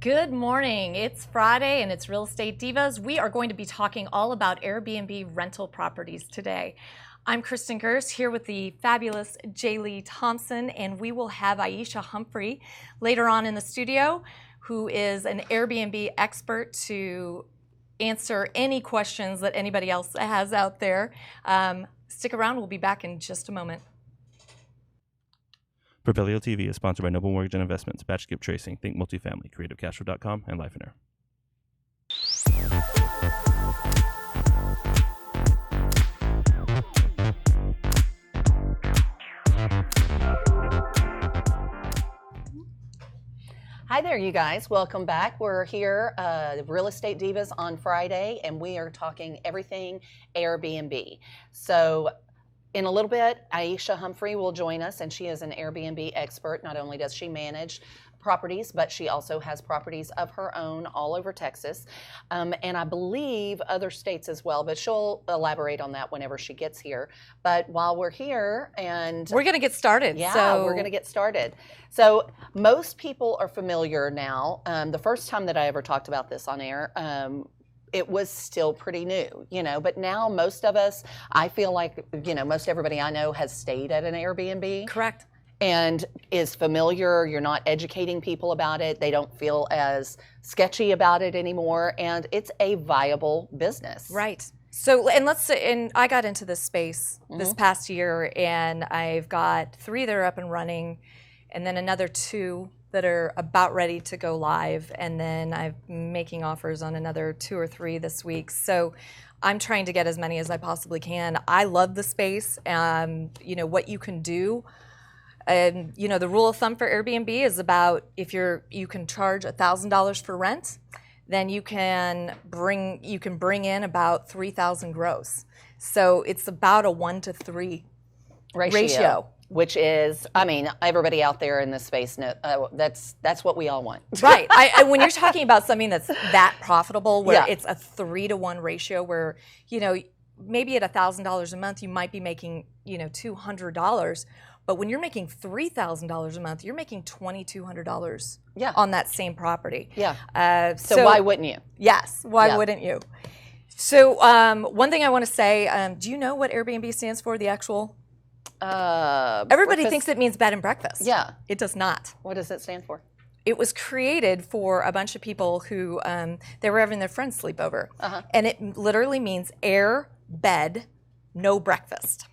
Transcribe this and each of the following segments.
Good morning. It's Friday and it's Real Estate Divas. We are going to be talking all about Airbnb rental properties today. I'm Kristin Gerst here with the fabulous Jer'leigh Thompson, and we will have Aesha Humphrey later on in the studio, who is an Airbnb expert to answer any questions that anybody else has out there. Stick around, we'll be back in just a moment. Propelio TV is sponsored by Noble Mortgage and Investments, Batch Skip Tracing, Think Multifamily, CreativeCashflow.com, and Lifeonaire. Hi there, you guys. Welcome back. We're here, Real Estate Divas on Friday, and we are talking everything Airbnb. So in a little bit, Aesha Humphrey will join us, and she is an Airbnb expert. Not only does she manage properties, but she also has properties of her own all over Texas, and I believe other states as well, but she'll elaborate on that whenever she gets here. But while we're here, and we're going to get started. Yeah, we're going to get started. So most people are familiar now. The first time that I ever talked about this on air, it was still pretty new, but now most of us, I feel like, most everybody I know has stayed at an Airbnb. Correct. And is familiar. You're not educating people about it. They don't feel as sketchy about it anymore. And it's a viable business. Right. So, and I got into this space this past year, and I've got 3 that are up and running, and then another 2 that are about ready to go live, and then I'm making offers on another 2 or 3 this week. So I'm trying to get as many as I possibly can. I love the space, what you can do. And the rule of thumb for Airbnb is about if you can charge $1,000 for rent, then you can bring in about 3,000 gross. So it's about a 1-to-3 ratio. Which is, everybody out there in this space, that's what we all want. Right. When you're talking about something that's that profitable, where it's a 3-to-1 ratio, where maybe at $1,000 a month you might be making $200. But when you're making $3,000 a month, you're making $2,200 on that same property. Yeah. So why wouldn't you? Yes. Why wouldn't you? So one thing I want to say, do you know what Airbnb stands for, the actual? Everybody thinks it means bed and breakfast. Yeah. It does not. What does it stand for? It was created for a bunch of people who, they were having their friends sleep over. And it literally means air, bed, no breakfast.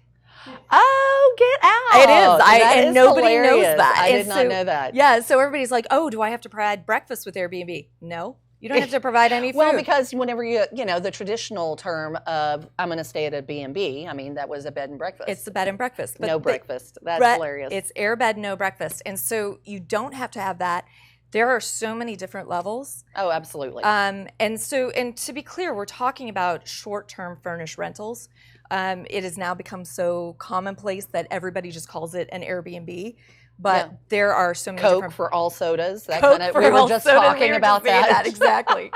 Oh, get out. It is. And nobody hilarious. knows that. I did not know that. Yeah, so everybody's like, oh, do I have to provide breakfast with Airbnb? No, you don't have to provide any food. Well, because whenever the traditional term of I'm going to stay at a B&B, that was a bed and breakfast. It's the bed and breakfast. But no breakfast. That's hilarious. It's air, bed, no breakfast. And so you don't have to have that. There are so many different levels. Oh, absolutely. And to be clear, we're talking about short-term furnished rentals. It has now become so commonplace that everybody just calls it an Airbnb. But there are so many Coke different... for all sodas. We were just talking about that. Exactly.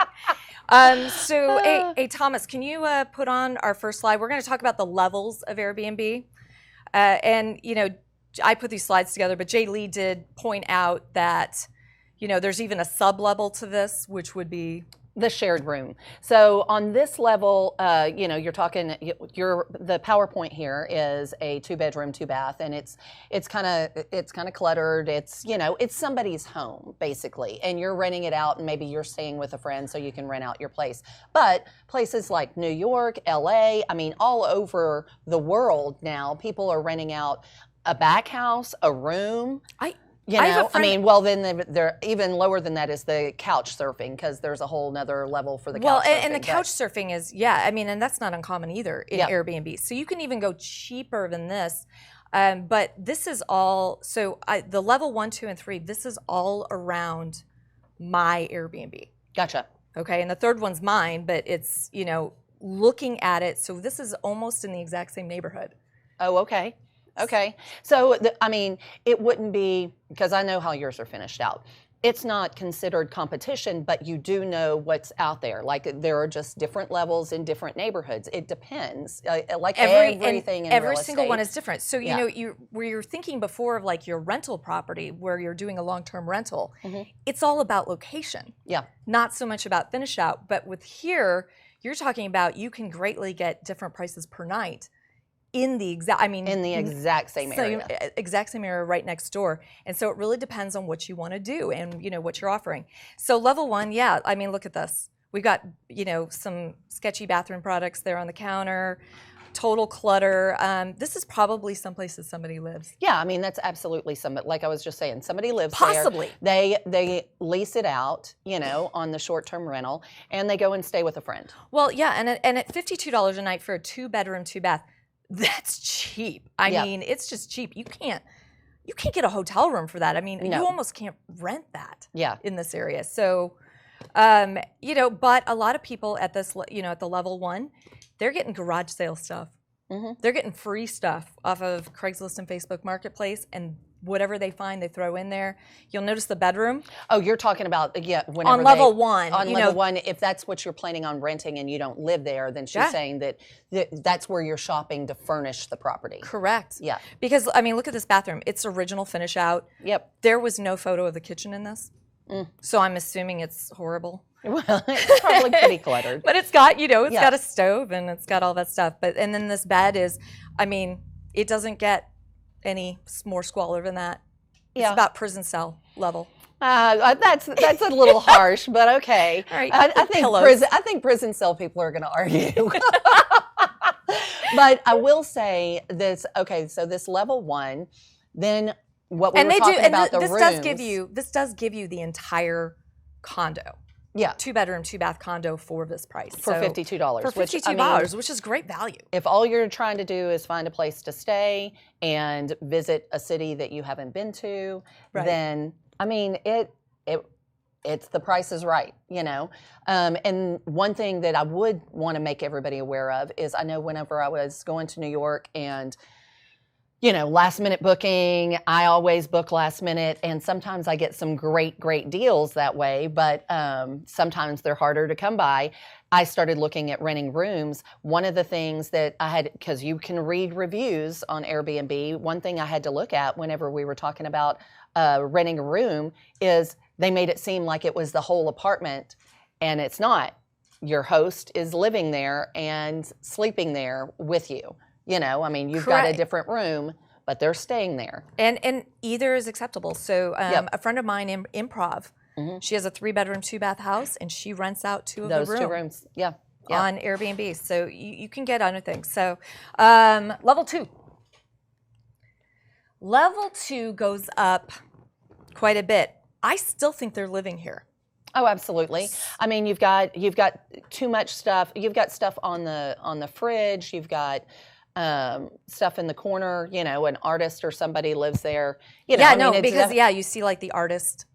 Hey, Thomas, can you put on our first slide? We're going to talk about the levels of Airbnb. I put these slides together, but Jer'leigh did point out that there's even a sub-level to this, which would be the shared room. So on this level, you're talking. The PowerPoint here is a 2-bedroom, 2-bath, and it's kind of cluttered. It's somebody's home basically, and you're renting it out, and maybe you're staying with a friend, so you can rent out your place. But places like New York, LA, all over the world now, people are renting out a back house, a room. Then they're even lower than that is the couch surfing, because there's a whole nother level for the couch surfing. And the couch surfing is, and that's not uncommon either in Airbnb. So you can even go cheaper than this. But this is all, the level 1, 2, and 3, this is all around my Airbnb. Gotcha. Okay, and the third one's mine, but it's, looking at it, so this is almost in the exact same neighborhood. Oh, okay. Okay. So, it wouldn't be, because I know how yours are finished out. it's not considered competition, but you do know what's out there. Like there are just different levels in different neighborhoods. It depends. Like everything in every real single estate. one is different. So you know, where you're thinking before of like your rental property, where you're doing a long-term rental, it's all about location. Yeah. Not so much about finish out. But with here, you're talking about you can greatly get different prices per night. In the exact same area. Exact same area right next door. And so it really depends on what you want to do and, you know, what you're offering. So level 1, yeah, I mean, look at this. We've got, you know, some sketchy bathroom products there on the counter, total clutter. This is probably someplace that somebody lives. Yeah, I mean, that's absolutely like I was just saying, somebody lives Possibly. there. They lease it out, you know, on the short-term rental, and they go and stay with a friend. Well, yeah, and at $52 a night for a 2-bedroom, 2-bath, that's cheap. I mean, it's just cheap. You can't get a hotel room for that. I mean, you almost can't rent that in this area. So, you know, but a lot of people at this, you know, at the level 1, they're getting garage sale stuff. They're getting free stuff off of Craigslist and Facebook Marketplace, and whatever they find, they throw in there. You'll notice the bedroom. Oh, you're talking about, whenever on level 1. On level 1, if that's what you're planning on renting and you don't live there, then she's saying that that's where you're shopping to furnish the property. Correct. Yeah. Because, I mean, look at this bathroom. It's original finish out. Yep. There was no photo of the kitchen in this. So I'm assuming it's horrible. Well, it's probably pretty cluttered. But it's got, you know, it's got a stove and it's got all that stuff. And then this bed is, I mean, it doesn't get any more squalor than that. It's about prison cell level. That's a little harsh, but okay. All right. I think prison cell people are going to argue. But I will say this. Okay, so this level 1, then what we were talking about the rooms. This does give you the entire condo. Yeah. 2-bedroom, 2-bath condo for this price. For $52. For $52, which is great value. If all you're trying to do is find a place to stay and visit a city that you haven't been to, then, I mean, it's the price is right, you know. And one thing that I would want to make everybody aware of is I know whenever I was going to New York and, you know, last minute booking, I always book last minute, and sometimes I get some great deals that way, but sometimes they're harder to come by. I started looking at renting rooms. One of the things that I had, because you can read reviews on Airbnb, one thing I had to look at whenever we were talking about renting a room is they made it seem like it was the whole apartment, and it's not. Your host is living there and sleeping there with you. You know, I mean, you've got a different room, but they're staying there. And either is acceptable. So a friend of mine in Improv, she has a 3-bedroom, 2-bath house, and she rents out those 2 rooms. Yeah. On Airbnb. So you can get other things. So level 2. Level 2 goes up quite a bit. I still think they're living here. Oh, absolutely. I mean, you've got too much stuff. You've got stuff on the fridge. You've got stuff in the corner, you know, an artist or somebody lives there. You know, you see like the artist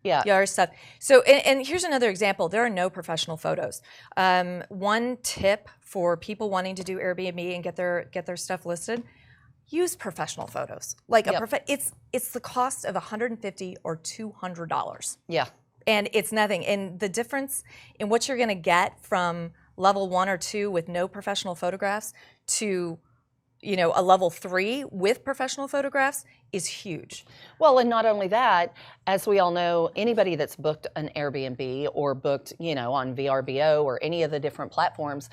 stuff. So, and here's another example. There are no professional photos. One tip for people wanting to do Airbnb and get their stuff listed: use professional photos. Like it's the cost of $150 or $200. Yeah, and it's nothing. And the difference in what you're going to get from level 1 or 2 with no professional photographs to, you know, a level 3 with professional photographs is huge. Well, and not only that, as we all know, anybody that's booked an Airbnb or booked, you know, on VRBO or any of the different platforms,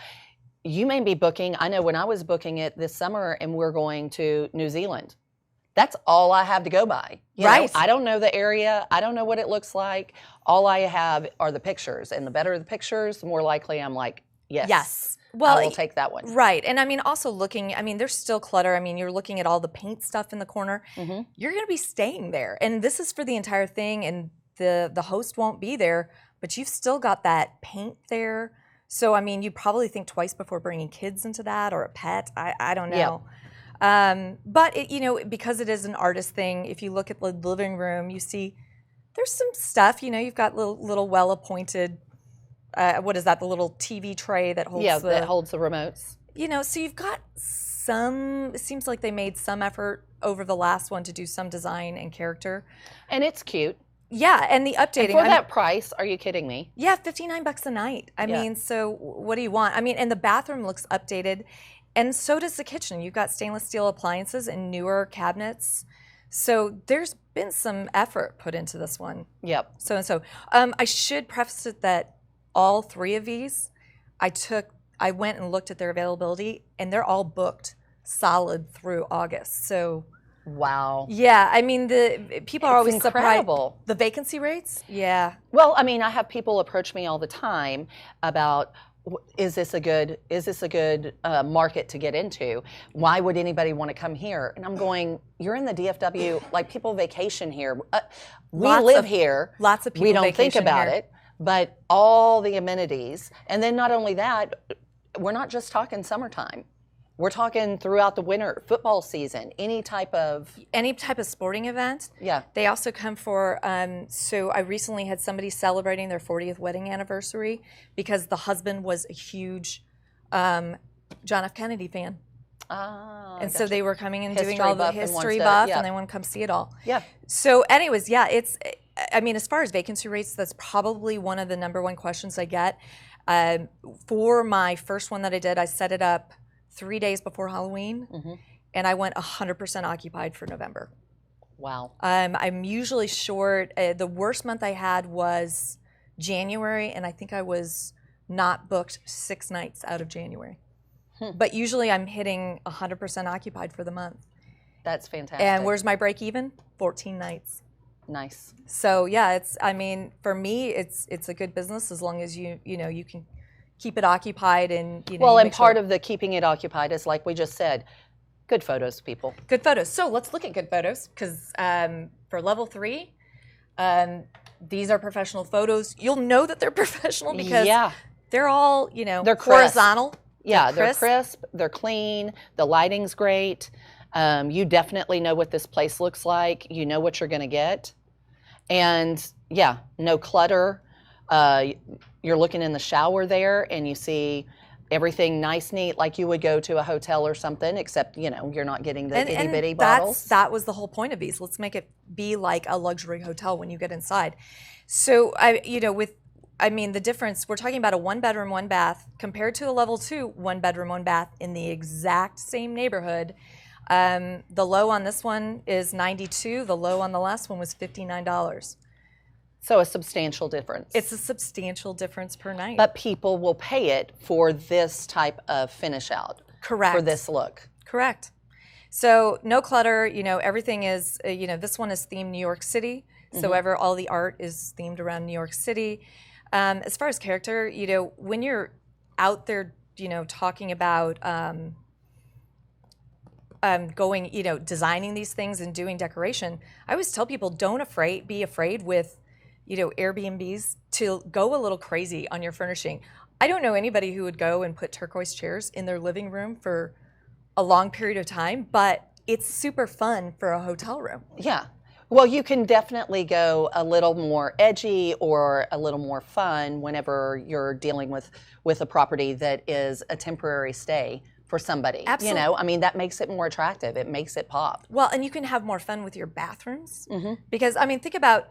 you may be booking. I know when I was booking it this summer and we're going to New Zealand, that's all I have to go by. You know, I don't know the area. I don't know what it looks like. All I have are the pictures, and the better the pictures, the more likely I'm like, yes. Well, I will take that one. Right. And I mean, also looking, I mean, there's still clutter. I mean, you're looking at all the paint stuff in the corner. You're going to be staying there. And this is for the entire thing, and the host won't be there, but you've still got that paint there. So, I mean, you probably think twice before bringing kids into that or a pet. I don't know. But, it, you know, because it is an artist thing, if you look at the living room, you see there's some stuff, you know, you've got little well-appointed, what is that, the little TV tray that holds that holds the remotes. You know, so you've got some, it seems like they made some effort over the last one to do some design and character. And it's cute. Yeah, and the updating. And for that price, are you kidding me? Yeah, $59 a night. I mean, so what do you want? I mean, and the bathroom looks updated, and so does the kitchen. You've got stainless steel appliances and newer cabinets. So there's been some effort put into this one. Yep. So. I should preface it that all three of these, I went and looked at their availability, and they're all booked solid through August. So. Wow. Yeah, I mean, the people are always incredible. surprised. The vacancy rates? Yeah. Well, I mean, I have people approach me all the time about, is this a good market to get into? Why would anybody want to come here? And I'm going, you're in the DFW, like people vacation here. We live here. Lots of people We don't think about here. it, but all the amenities. And then not only that, we're not just talking summertime. We're talking throughout the winter, football season, any type of sporting event. Yeah. They also come for, so I recently had somebody celebrating their 40th wedding anniversary because the husband was a huge John F. Kennedy fan. And so they were coming and doing all the history buff, and they want to come see it all. Yeah. So anyways, yeah, I mean, as far as vacancy rates, that's probably one of the #1 questions I get. For my first one that I did, I set it up 3 days before Halloween, and I went 100% occupied for November. Wow. I'm usually short. The worst month I had was January, and I think I was not booked 6 nights out of January. But usually I'm hitting 100% occupied for the month. That's fantastic. And where's my break even? 14 nights. Nice. So yeah, I mean, for me, it's a good business as long as you can keep it occupied and Well, and part of the keeping it occupied is, like we just said, good photos, people. Good photos. So let's look at good photos, because for level 3, these are professional photos. You'll know that they're professional because they're all they're horizontal. Yeah, they're crisp. They're clean. The lighting's great. You definitely know what this place looks like. You know what you're going to get, and no clutter. You're looking in the shower there, and you see everything nice, neat, like you would go to a hotel or something, except, you're not getting the itty-bitty bottles. That was the whole point of these. Let's make it be like a luxury hotel when you get inside. So, the difference, we're talking about a 1-bedroom, 1-bath, compared to a level 2, 1-bedroom, 1-bath in the exact same neighborhood. The low on this one is $92. The low on the last one was $59. So a substantial difference. It's a substantial difference per night. But people will pay it for this type of finish out. Correct. For this look. Correct. So no clutter, everything is, this one is themed New York City. So all the art is themed around New York City. As far as character, when you're out there, talking about designing these things and doing decoration, I always tell people don't be afraid with Airbnbs to go a little crazy on your furnishing. I don't know anybody who would go and put turquoise chairs in their living room for a long period of time, but it's super fun for a hotel room. Yeah. Well, you can definitely go a little more edgy or a little more fun whenever you're dealing with a property that is a temporary stay for somebody. Absolutely. That makes it more attractive. It makes it pop. Well, and you can have more fun with your bathrooms. Because, think about,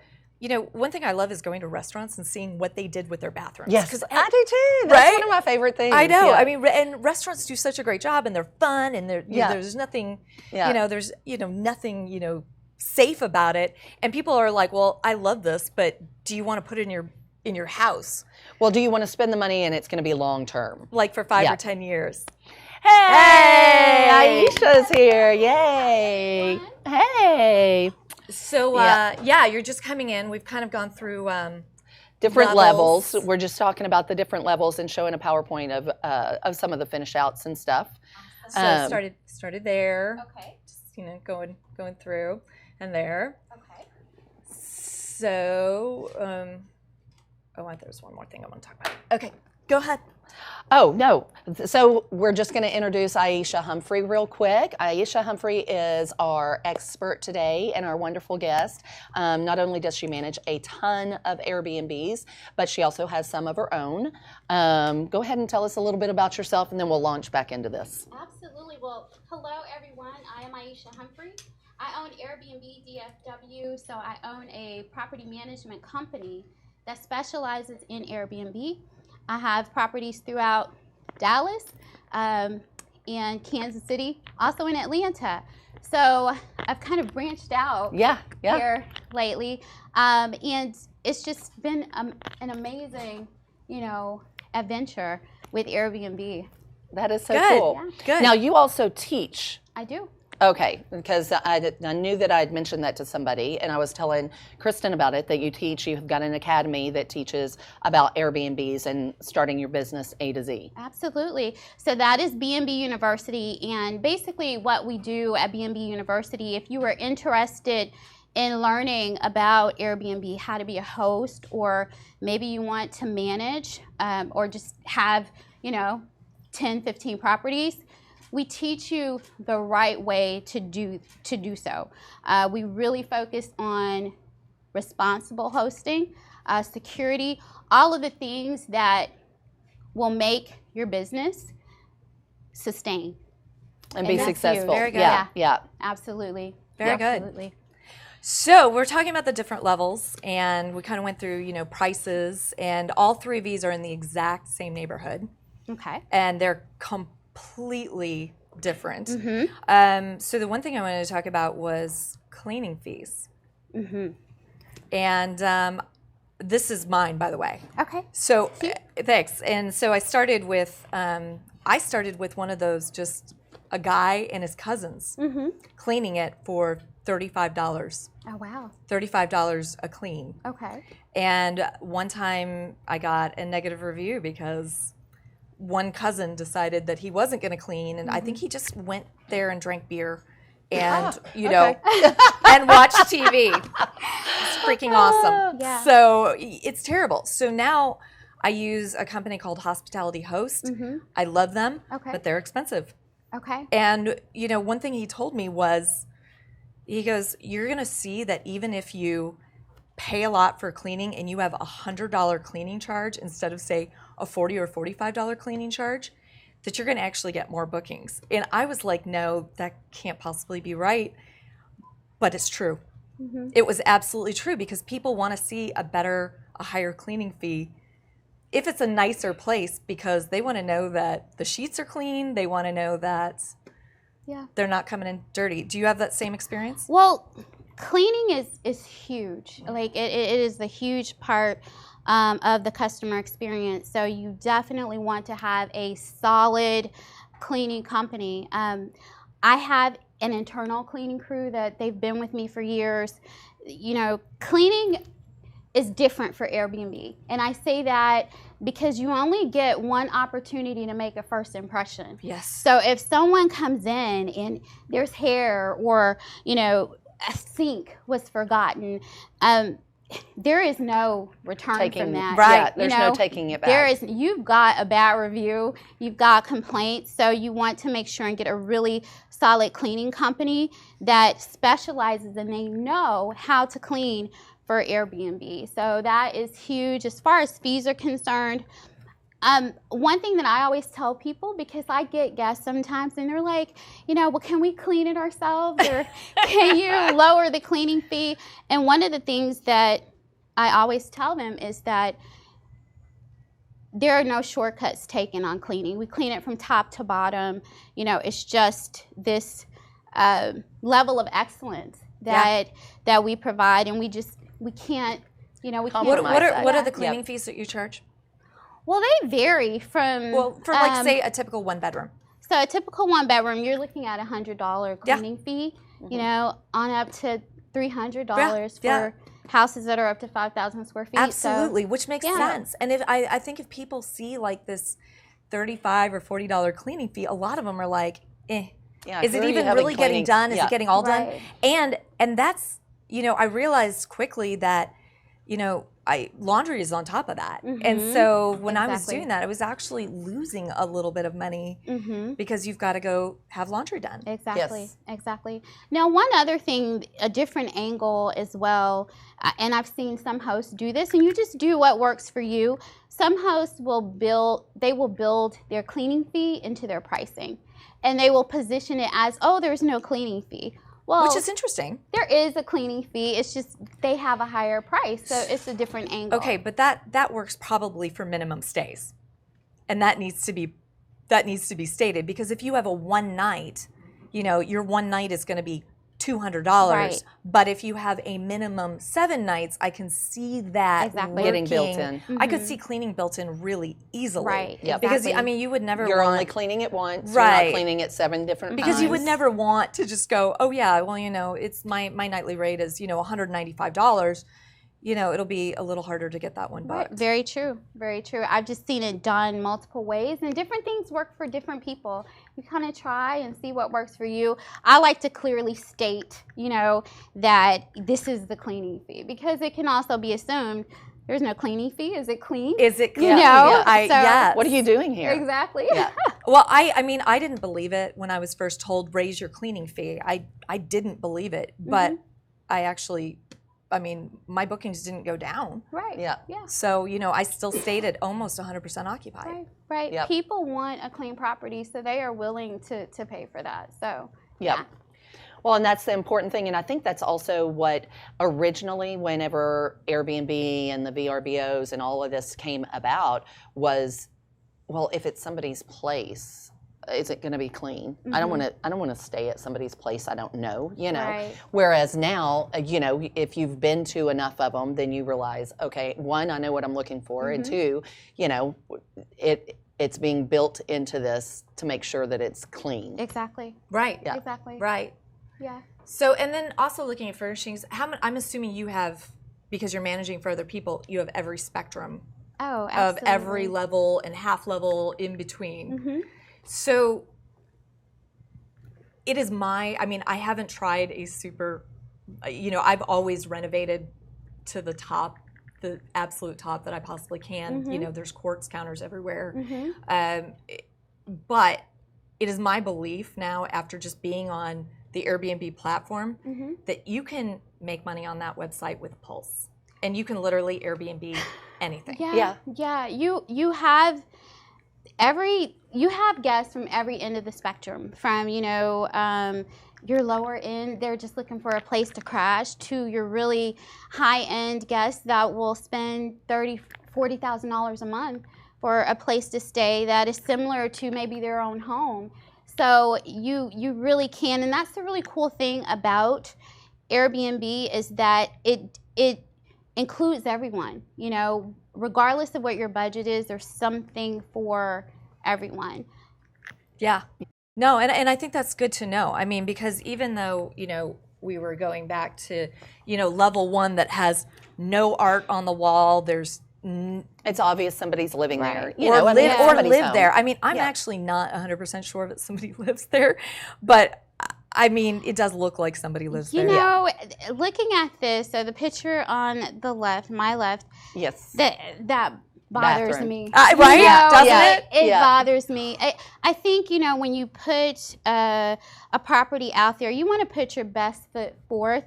one thing I love is going to restaurants and seeing what they did with their bathrooms. Yes, I do too. That's one of my favorite things. I know. Yeah. And restaurants do such a great job, and they're fun, and there's nothing, there's nothing, safe about it. And people are like, well, I love this, but do you want to put it in your house? Well, do you want to spend the money and it's going to be long term? Like for 5 or 10 years. Hey, Aisha's here. Yay. Hey. So, you're just coming in. We've kind of gone through different levels. We're just talking about the different levels and showing a PowerPoint of some of the finish outs and stuff. So started there. Okay. Just, going through and there. Okay. So, there's one more thing I want to talk about. Okay, go ahead. Oh, no. So we're just going to introduce Aesha Humphrey real quick. Aesha Humphrey is our expert today and our wonderful guest. Not only does she manage a ton of Airbnbs, but she also has some of her own. Go ahead and tell us a little bit about yourself, and then we'll launch back into this. Absolutely. Well, hello, everyone. I am Aesha Humphrey. I own Airbnb DFW, so I own a property management company that specializes in Airbnb. I have properties throughout Dallas and Kansas City, also in Atlanta. So I've kind of branched out here lately, and it's just been an amazing, adventure with Airbnb. That is so Good. cool. Yeah. Good. Now, you also teach. I do. Okay, because I knew that I'd mentioned that to somebody, and I was telling Kristin about it, that you teach. You've got an academy that teaches about Airbnbs and starting your business A to Z. Absolutely. So that is BNB University, and basically what we do at BNB University, if you are interested in learning about Airbnb, how to be a host, or maybe you want to manage or just have, 10, 15 properties, we teach you the right way to do so. We really focus on responsible hosting, security, all of the things that will make your business sustain. And be successful. Very good. Yeah. Absolutely. Very good. Absolutely. So we're talking about the different levels, and we kind of went through, prices, and all three of these are in the exact same neighborhood, Okay. and they're completely different. So the one thing I wanted to talk about was cleaning fees. And this is mine, by the way. Okay. So thanks. And so I started with one of those, just a guy and his cousins cleaning it for $35. Oh, wow. $35 a clean. Okay. And one time I got a negative review because one cousin decided that he wasn't going to clean, and I think he just went there and drank beer and, and watched TV. It's freaking awesome. Yeah. So it's terrible. So now I use a company called Hospitality Host. I love them, but they're expensive. Okay. And, one thing he told me was, he goes, you're going to see that even if you pay a lot for cleaning and you have a $100 cleaning charge instead of, say, a $40 or $45 cleaning charge, that you're going to actually get more bookings. And I was like, no, that can't possibly be right. But it's true. It was absolutely true, because people want to see a higher cleaning fee if it's a nicer place, because they want to know that the sheets are clean. They want to know that they're not coming in dirty. Do you have that same experience? Well, cleaning is huge. Like it is the huge part of the customer experience. So you definitely want to have a solid cleaning company. I have an internal cleaning crew that they've been with me for years. Cleaning is different for Airbnb. And I say that because you only get one opportunity to make a first impression. Yes. So if someone comes in and there's hair, or, a sink was forgotten, there is no return from that. Right. Yeah, there's no taking it back. You've got a bad review, you've got complaints, so you want to make sure and get a really solid cleaning company that specializes and they know how to clean for Airbnb. So that is huge. As far as fees are concerned, one thing that I always tell people, because I get guests sometimes and they're like, well, can we clean it ourselves, or can you lower the cleaning fee? And one of the things that I always tell them is that there are no shortcuts taken on cleaning. We clean it from top to bottom. It's just this level of excellence that we provide, and we can't, we can't. What are the cleaning fees that you charge? Well, they vary from... Well, for say a typical one bedroom. So a typical one bedroom, you're looking at $100 cleaning fee, on up to $300 for houses that are up to 5,000 square feet. Absolutely, which makes sense. And I think if people see like this $35 or $40 cleaning fee, a lot of them are like, eh. Yeah, is it even really getting done? Is it getting all done? And that's, I realized quickly that, laundry is on top of that. And so when I was doing that, I was actually losing a little bit of money because you've got to go have laundry done. Exactly. Now, one other thing, a different angle as well, and I've seen some hosts do this, and you just do what works for you. Some hosts will build their cleaning fee into their pricing, and they will position it as, oh, there's no cleaning fee. Well, which is interesting. there is a cleaning fee. It's just they have a higher price, so it's a different angle. Okay, but that works probably for minimum stays, and that needs to be stated, because if you have a one night, your one night is going to be $200. Right. But if you have a minimum 7 nights, I can see that Exactly. Getting built working. in. I could see cleaning built in really easily. Right. Yep. Because exactly. you would never You're want, only cleaning it once. Right. You're not cleaning it 7 different times. because you would never want to just go, oh yeah, well, it's my nightly rate is, $195. It'll be a little harder to get that one Right. booked. Very true. Very true. I've just seen it done multiple ways, and different things work for different people. You kind of try and see what works for you. I like to clearly state, that this is the cleaning fee, because it can also be assumed there's no cleaning fee. Is it clean? Is it You know, so- yes. What are you doing here? Exactly. Yeah. Well, I didn't believe it when I was first told raise your cleaning fee. I didn't believe it, but I actually, my bookings didn't go down. Right. Yeah. Yeah. So, I still stayed at almost 100% occupied. Right. Right. Yep. People want a clean property, so they are willing to pay for that. So. Yep. Yeah. Well, and that's the important thing. And I think that's also what originally, whenever Airbnb and the VRBOs and all of this came about, was, well, if it's somebody's place, is it going to be clean? I don't want to stay at somebody's place I don't know, Right. Whereas now, if you've been to enough of them, then you realize, okay, one, I know what I'm looking for, and two, it's being built into this to make sure that it's clean. Exactly. Right. Yeah. Exactly. Right. Yeah. So, and then also looking at furnishings, I'm assuming you have, because you're managing for other people, you have every spectrum Oh, of absolutely. every level and half level in between. So it is I haven't tried a super, I've always renovated to the top, the absolute top that I possibly can. There's quartz counters everywhere. But it is my belief now, after just being on the Airbnb platform, that you can make money on that website with Pulse. And you can literally Airbnb anything. Yeah. Yeah. You have guests from every end of the spectrum, from your lower end, they're just looking for a place to crash, to your really high end guests that will spend $40,000 a month for a place to stay that is similar to maybe their own home. So you really can, and that's the really cool thing about Airbnb, is that it includes everyone. Regardless of what your budget is, there's something for everyone. Yeah. No, and I think that's good to know. Because even though, we were going back to, level 1 that has no art on the wall, there's It's obvious somebody's living there. live there. I'm Yeah. actually not 100% sure that somebody lives there, but it does look like somebody lives there. Looking at this, so the picture on the left, my left, Yes. that bothers Bathroom. me. Right? Doesn't it? It Yeah. bothers me. I think, when you put a property out there, you want to put your best foot forth,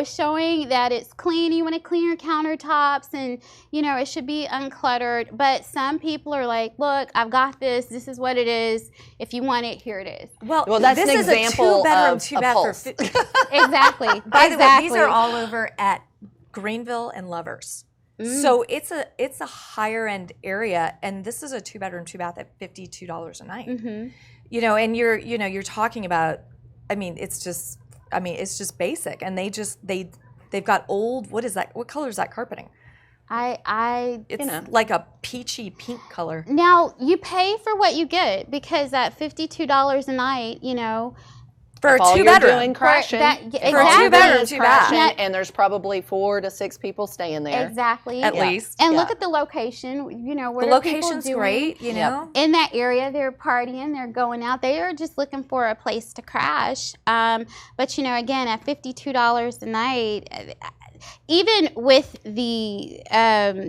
showing that it's clean. You want to clean your countertops, and, it should be uncluttered. But some people are like, look, I've got this. This is what it is. If you want it, here it is. Well, that's this an is example a 2-bedroom, of 2-bath Pulse. for Exactly. By the way, these Exactly. are all over at Greenville and Lovers. So it's a higher end area, and this is a 2-bedroom, 2-bath at $52 a night. And you're talking about, it's just basic, and they've got old, what is that? What color is that carpeting? It's like a peachy pink color. Now, you pay for what you get, because at $52 a night, For a If all you're 2-bedroom. doing crashing, exactly. if all you're doing is 2-bedroom, 2-bath. crashing, and there's probably 4 to 6 people staying there. Exactly. At least. And Yeah. look at the location, what The are people location's doing? great, In that area, they're partying, they're going out, they are just looking for a place to crash. But again, at $52 a night, even with the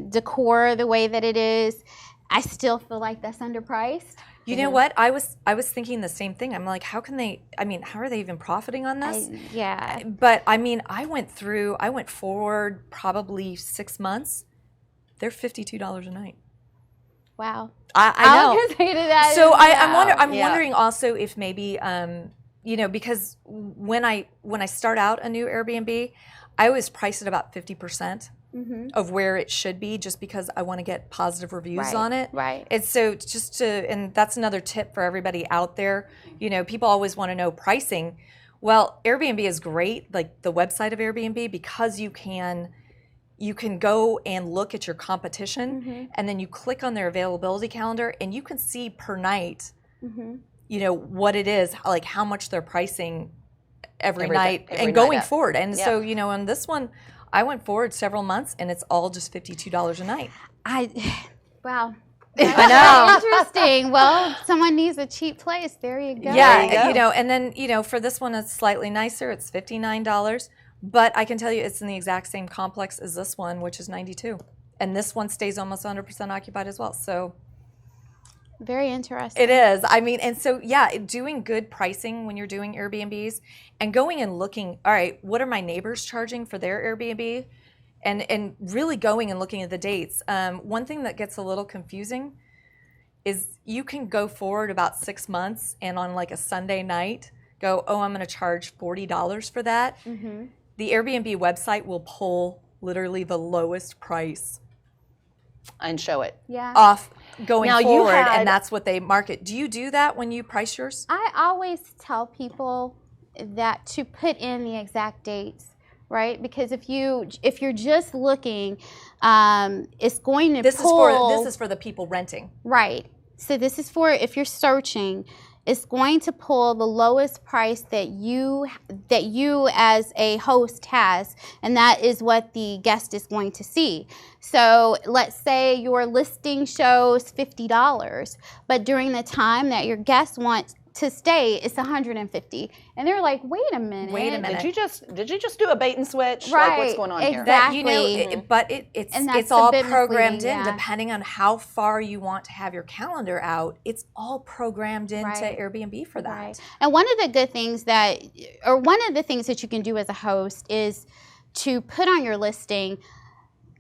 decor the way that it is, I still feel like that's underpriced. You know what? I was thinking the same thing. I'm like, how can they? How are they even profiting on this? Yeah. But I went forward probably 6 months. They're $52 a night. Wow. I know. I'll just say to that. So wow. I'm wondering also if maybe you know, because when I start out a new Airbnb, I always price it about 50% of where it should be, just because I want to get positive reviews on it. Right. And so and that's another tip for everybody out there. You know, people always want to know pricing. Well, Airbnb is great, like the website of Airbnb, because you can go and look at your competition, and then you click on their availability calendar, and you can see per night, you know, what it is, like how much they're pricing every night and going forward. And so, you know, on this one, I went forward several months, and it's all just $52 a night. Wow. I know. Interesting. Well, someone needs a cheap place. There you go. Yeah, you know, and then, you know, for this one, it's slightly nicer. It's $59. But I can tell you it's in the exact same complex as this one, which is $92. And this one stays almost 100% occupied as well. So very interesting. it is. I mean, and so, yeah, doing good pricing when you're doing Airbnbs and going and looking, all right, what are my neighbors charging for their Airbnb? And really going and looking at the dates. One thing that gets a little confusing is you can go forward about 6 months and on like a Sunday night go, oh, I'm going to charge $40 for that. The Airbnb website will pull literally the lowest price And show it. off going Now, forward, and that's what they market. Do you do that when you price yours? I always tell people that to put in the exact dates, right? Because if you're just looking, it's going to pull. This is for the people renting. Right. So this is for if you're searching. It's going to pull the lowest price that you as a host has, and that is what the guest is going to see. So let's say your listing shows $50, but during the time that your guests want to stay, it's $150, and they're like, "Wait a minute! Did you just do a bait and switch? Right, Like, what's going on here?" That, you know, but it's all programmed in, depending on how far you want to have your calendar out. It's all programmed into Airbnb for that. Right. And one of the good things that you can do as a host is to put on your listing,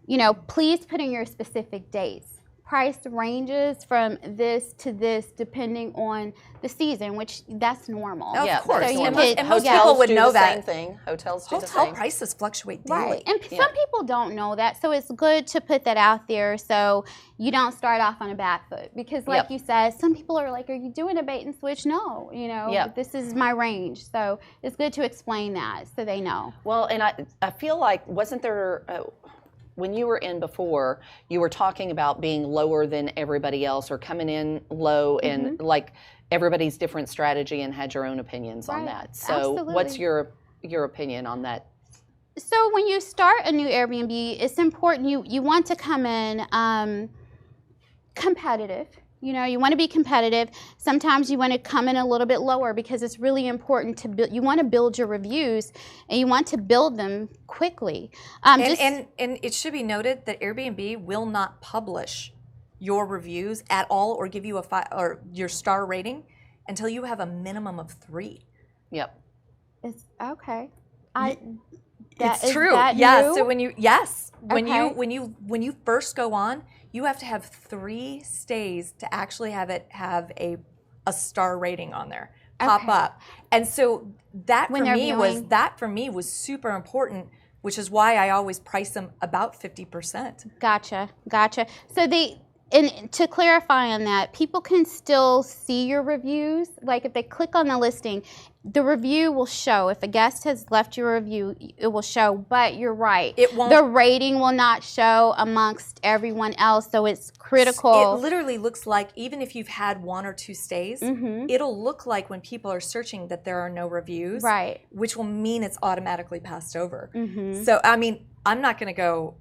you know, please put in your specific dates. Price ranges from this to this depending on the season, which that's normal. Of course. So and most people would know that. Same thing. Hotels do the Hotel same. prices fluctuate daily. Right. And some people don't know that, so it's good to put that out there so you don't start off on a bad foot. Because like you said, some people are like, are you doing a bait and switch? No, you know, this is my range. So it's good to explain that so they know. Well, and I feel like, wasn't there... when you were in before, you were talking about being lower than everybody else or coming in low and like everybody's different strategy and had your own opinions on that. So what's your opinion on that? So when you start a new Airbnb, it's important you want to come in competitive. You know, you want to be competitive. Sometimes you want to come in a little bit lower because it's really important to build. You want to build your reviews, and you want to build them quickly. And it should be noted that Airbnb will not publish your reviews at all or give you or your star rating until you have a minimum of 3. Yep. It's okay. It's true. So when you first go on, you have to have 3 stays to actually have it have a star rating on there pop up. And so that for me was super important, which is why I always price them about 50%. Gotcha. So and to clarify on that, people can still see your reviews. Like if they click on the listing, the review will show. If a guest has left your review, it will show. But you're right. It won't. The rating will not show amongst everyone else, so it's critical. It literally looks like, even if you've had 1 or 2 stays, it'll look like when people are searching that there are no reviews. Right. Which will mean it's automatically passed over. So, I mean, I'm not gonna go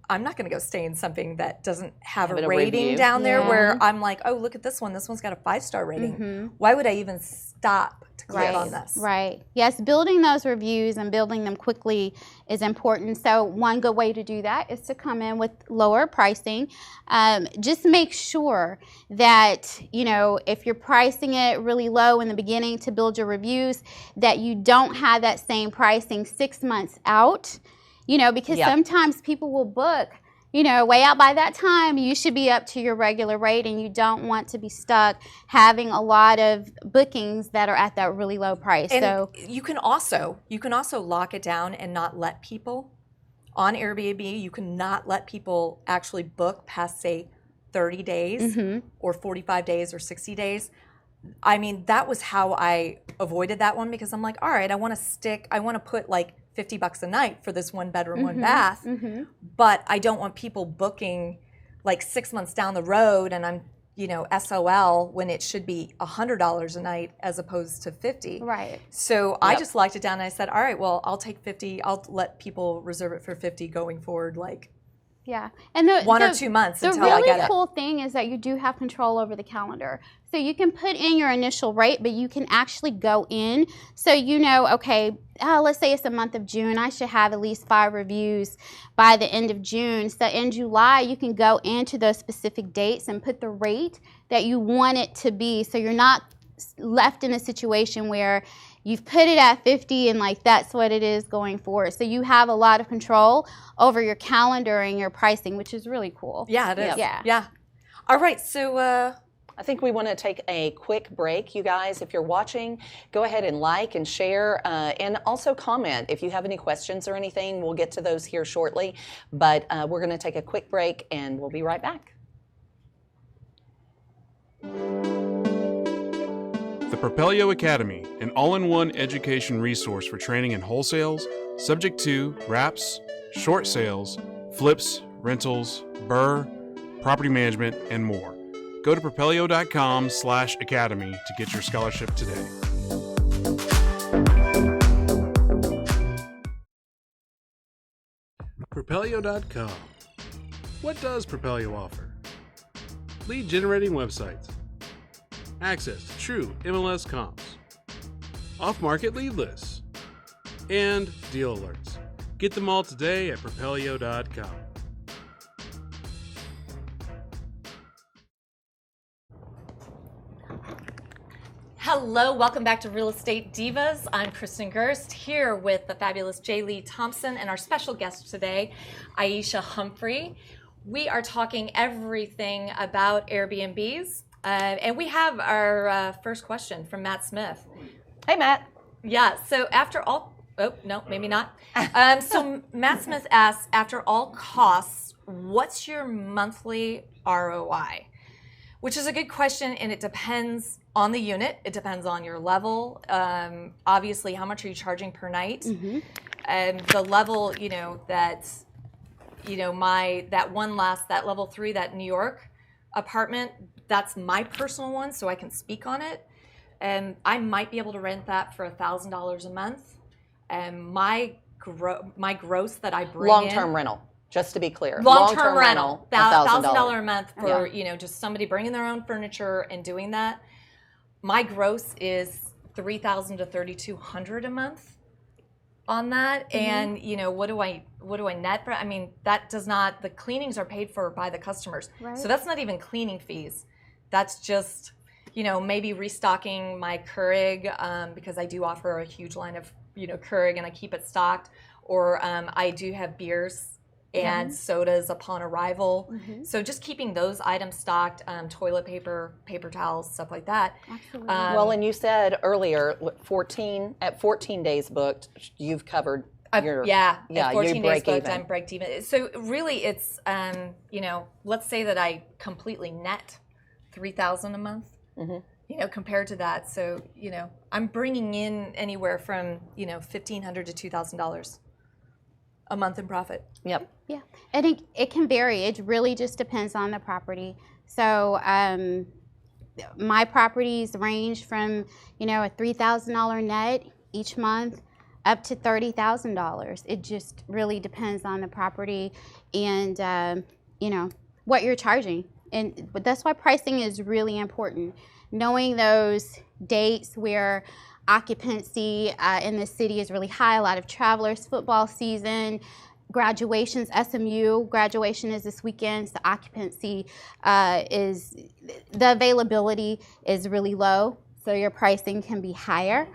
stay in something that doesn't have a rating down there where I'm like, oh, look at this one. This one's got a 5-star rating. Why would I even stop to click on this? Right. Yes, building those reviews and building them quickly is important. So one good way to do that is to come in with lower pricing. Just make sure that, you know, if you're pricing it really low in the beginning to build your reviews, that you don't have that same pricing 6 months out. You know, because sometimes people will book way out by that time, you should be up to your regular rate, and you don't want to be stuck having a lot of bookings that are at that really low price. And so you can also lock it down and not let people on Airbnb. You cannot let people actually book past, say, 30 days or 45 days or 60 days. I mean, that was how I avoided that one, because I'm like, all right, I want to put like $50 a night for this 1 bedroom, 1 bath, but I don't want people booking like 6 months down the road, and I'm, SOL when it should be $100 a night as opposed to 50. Right. So I just locked it down, and I said, all right, well, I'll take 50. I'll let people reserve it for 50 going forward, like and 1 or 2 months until I get it. The really cool thing is that you do have control over the calendar. So you can put in your initial rate, but you can actually go in. So okay, let's say it's the month of June. I should have at least 5 reviews by the end of June. So in July, you can go into those specific dates and put the rate that you want it to be. So you're not left in a situation where you've put it at 50 and like that's what it is going forward. So you have a lot of control over your calendar and your pricing, which is really cool. Yeah, it is. Yeah. All right, so I think we want to take a quick break, you guys. If you're watching, go ahead and like and share, and also comment. If you have any questions or anything, we'll get to those here shortly. But we're going to take a quick break, and we'll be right back. The Propelio Academy, an all-in-one education resource for training in wholesales, subject to wraps, short sales, flips, rentals, BRRRR, property management, and more. Go to propelio.com/academy to get your scholarship today. Propelio.com. What does Propelio offer? Lead generating websites, access to true MLS comps, off-market lead lists, and deal alerts. Get them all today at Propelio.com. hello, welcome back to Real Estate Divas. I'm Kristin Gerst, here with the fabulous Jer'leigh Thompson and our special guest today, Aesha Humphrey. We are talking everything about Airbnbs, and we have our first question from Matt Smith. Hey, Matt. Yeah, so after all, oh, no, maybe not. So Matt Smith asks, after all costs, what's your monthly ROI? Which is a good question, and it depends on the unit. It depends on your level. Obviously, how much are you charging per night? And the level, that level 3, that New York apartment, that's my personal one, so I can speak on it. And I might be able to rent that for $1,000 a month. And my gross that I bring long-term rental. Just to be clear, long-term rental, $1,000 a month for just somebody bringing their own furniture and doing that. My gross is $3,000 to $3,200 a month on that, and what do I net for? I mean, that does not. The cleanings are paid for by the customers, so that's not even cleaning fees. That's just maybe restocking my Keurig because I do offer a huge line of Keurig and I keep it stocked, or I do have beers and sodas upon arrival. So just keeping those items stocked, toilet paper, paper towels, stuff like that. Absolutely. Well, and you said earlier, 14 days booked, you've covered your 14 days booked, even. I'm break even. So really, it's let's say that I completely net $3,000 a month. Compared to that, so I'm bringing in anywhere from $1,500 to $2,000 a month in profit. Yep. Yeah, and it can vary. It really just depends on the property. So my properties range from a $3,000 net each month up to $30,000. It just really depends on the property and what you're charging. But that's why pricing is really important. Knowing those dates where occupancy in the city is really high, a lot of travelers, football season, graduations, SMU graduation is this weekend, so occupancy the availability is really low, so your pricing can be higher.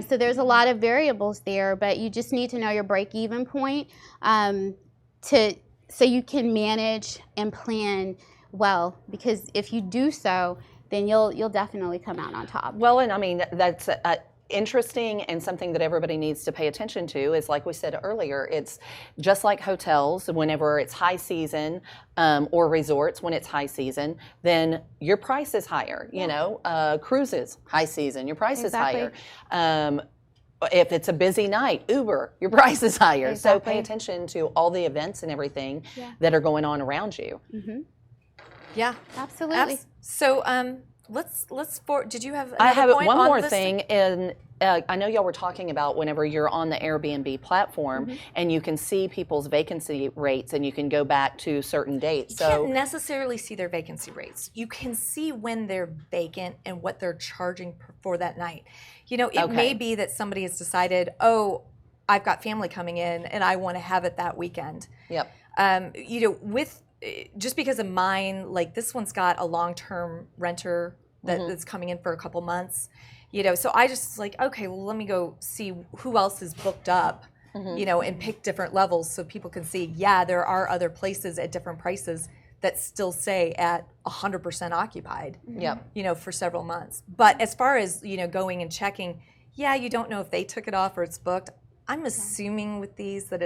So there's a lot of variables there, but you just need to know your break-even point to so you can manage and plan well, because if you do so, then you'll definitely come out on top. Well, and I mean, that's interesting, and something that everybody needs to pay attention to is, like we said earlier, it's just like hotels. Whenever it's high season, or resorts, when it's high season, then your price is higher. You know, cruises, high season, your price is higher. If it's a busy night, Uber, your price is higher. So pay attention to all the events and everything that are going on around you. Yeah, Absolutely. So let's did you have another I have point one on more this? thing, and I know y'all were talking about whenever you're on the Airbnb platform and you can see people's vacancy rates and you can go back to certain dates. You can't necessarily see their vacancy rates. You can see when they're vacant and what they're charging for that night. You know, it may be that somebody has decided, oh, I've got family coming in and I want to have it that weekend. Yep. You know, with just because of mine, like this one's got a long-term renter that's coming in for a couple months. You know, so I just like, okay, well, let me go see who else is booked up, you know, and pick different levels so people can see, yeah, there are other places at different prices that still say at 100% occupied, you know, for several months. But as far as, you know, going and checking, yeah, you don't know if they took it off or it's booked. I'm assuming with these that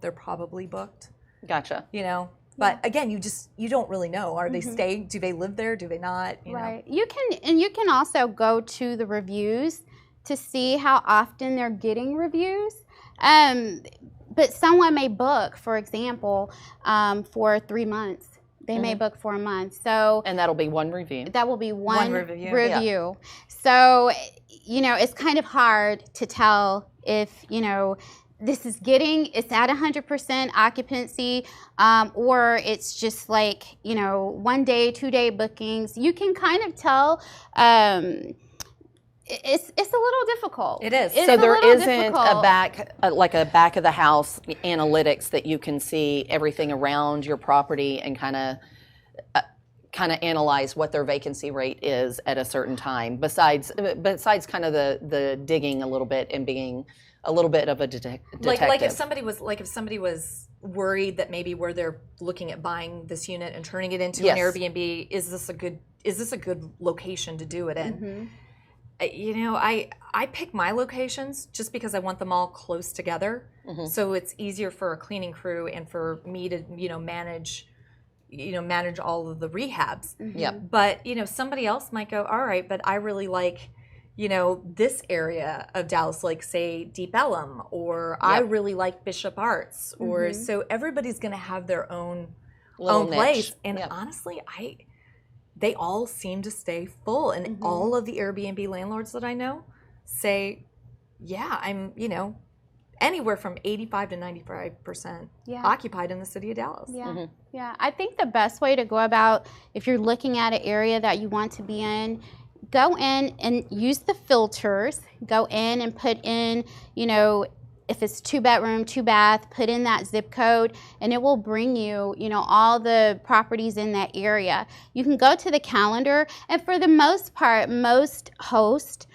they're probably booked. Gotcha. You know, but again, you don't really know. Are they staying? Do they live there? Do they not? You know? You can also go to the reviews to see how often they're getting reviews. But someone may book, for example, for 3 months. They may book for a month. So and that'll be one review. That will be one review. Yeah. So, you know, it's kind of hard to tell if, you know, it's at 100% occupancy, or it's just like, you know, 1 day, 2 day bookings. You can kind of tell. It's a little difficult. It is. So there isn't a back of the house analytics that you can see everything around your property and kind of analyze what their vacancy rate is at a certain time. Besides kind of the digging a little bit and being a little bit of a detective. Like if somebody was worried that maybe where they're looking at buying this unit and turning it into an Airbnb, is this a good location to do it in? You know, I pick my locations just because I want them all close together, so it's easier for a cleaning crew and for me to manage all of the rehabs. But you know, somebody else might go, all right, but I really like, you know, this area of Dallas, like say Deep Ellum, or I really like Bishop Arts, or so everybody's going to have their own place. And honestly, they all seem to stay full, and all of the Airbnb landlords that I know say, yeah, I'm, you know, anywhere from 85 to 95% occupied in the city of Dallas. Yeah, I think the best way to go about, if you're looking at an area that you want to be in, go in and use the filters. Go in and put in, you know, if it's 2-bedroom, 2-bath, put in that zip code, and it will bring you, you know, all the properties in that area. You can go to the calendar, and for the most part, most hosts,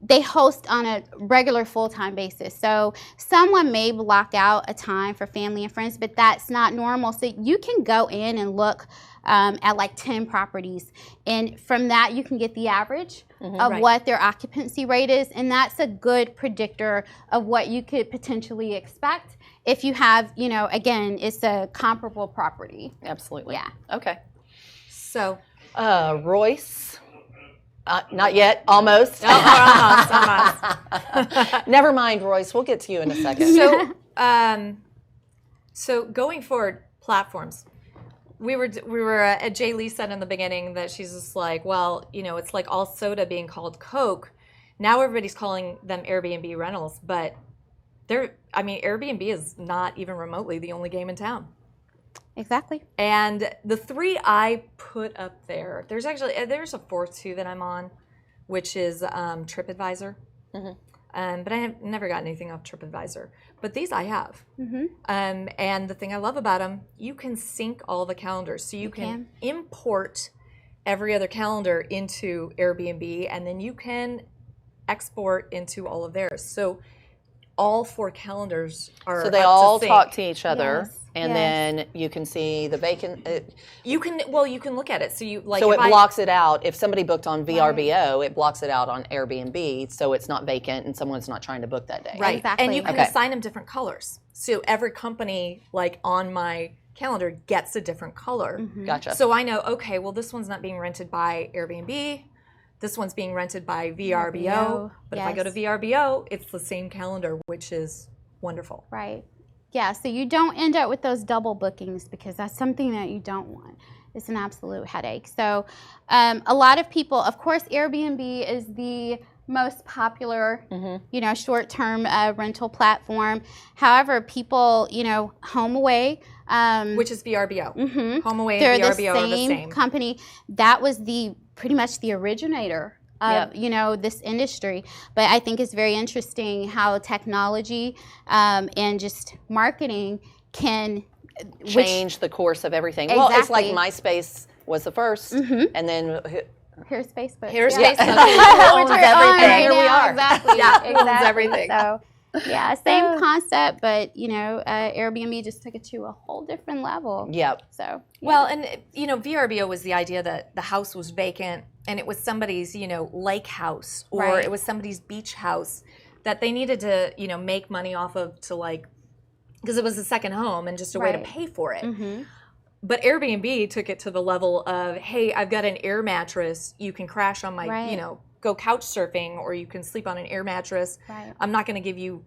they host on a regular full-time basis. So someone may block out a time for family and friends, but that's not normal. So you can go in and look at like 10 properties, and from that you can get the average of what their occupancy rate is, and that's a good predictor of what you could potentially expect if you have, you know, again, it's a comparable property. Absolutely. Yeah. Okay. So Royce. Not yet. Almost. almost. Never mind, Royce. We'll get to you in a second. So going forward, platforms. We were Jer'leigh said in the beginning that she's just like, well, you know, it's like all soda being called Coke. Now everybody's calling them Airbnb Rentals, but Airbnb is not even remotely the only game in town. Exactly. And the 3 I put up there, there's a 4th too that I'm on, which is TripAdvisor. But I have never gotten anything off TripAdvisor. But these I have. And the thing I love about them, you can sync all the calendars. So you can import every other calendar into Airbnb, and then you can export into all of theirs. So all 4 calendars are so they up all to sync. talk to each other. And then you can see the vacant. You can look at it. So you like. So if it blocks it out. If somebody booked on VRBO, it blocks it out on Airbnb, so it's not vacant and someone's not trying to book that day. Right. Exactly. And you can assign them different colors. So every company, like on my calendar, gets a different color. Gotcha. So I know, okay, well, this one's not being rented by Airbnb. This one's being rented by VRBO. But if I go to VRBO, it's the same calendar, which is wonderful. Right. Yeah, so you don't end up with those double bookings because that's something that you don't want. It's an absolute headache. So a lot of people, of course, Airbnb is the most popular, short-term rental platform. However, people, HomeAway, which is VRBO. HomeAway they're and VRBO are the same company. That was pretty much the originator of this industry. But I think it's very interesting how technology and just marketing can change the course of everything. Exactly. Well, it's like MySpace was the first, and then here's Facebook. Here's Yeah. Facebook. Owns everything. Here we are. Exactly. Yeah, exactly. owns everything. So, yeah, same concept, but Airbnb just took it to a whole different level. Yep. So Well, and VRBO was the idea that the house was vacant and it was somebody's, lake house or Right. it was somebody's beach house that they needed to, make money off of because it was a second home and just a way to Right. pay for it. But Airbnb took it to the level of, hey, I've got an air mattress. You can crash on my, Right. Go couch surfing or you can sleep on an air mattress. Right. I'm not going to give you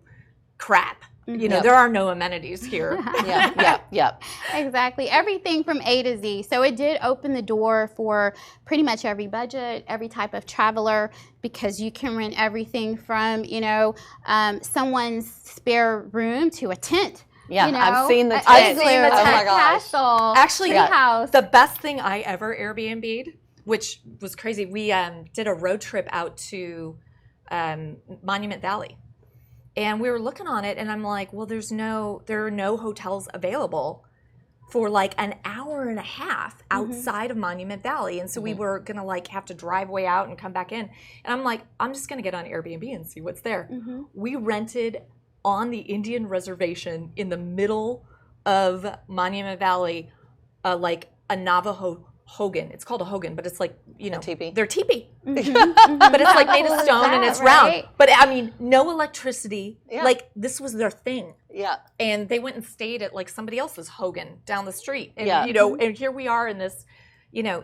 crap. Yep. There are no amenities here. Yep. Exactly. Everything from A to Z. So it did open the door for pretty much every budget, every type of traveler, because you can rent everything from, someone's spare room to a tent. Yeah, I've seen the tent. I've seen the Oh my tent. gosh. Castle. Actually, house. the best thing I ever Airbnb'd, which was crazy, we did a road trip out to Monument Valley. And we were looking on it, and I'm like, well, there are no hotels available for like an hour and a half outside of Monument Valley. And so we were going to have to drive way out and come back in. And I'm like, I'm just going to get on Airbnb and see what's there. We rented on the Indian reservation in the middle of Monument Valley, like a Navajo hogan. It's called a hogan, but it's like, teepee. They're teepee. But it's like made of stone and it's round. Right? But I mean, no electricity. Yeah. Like this was their thing. Yeah. And they went and stayed at like somebody else's hogan down the street. And Yeah. And here we are in this,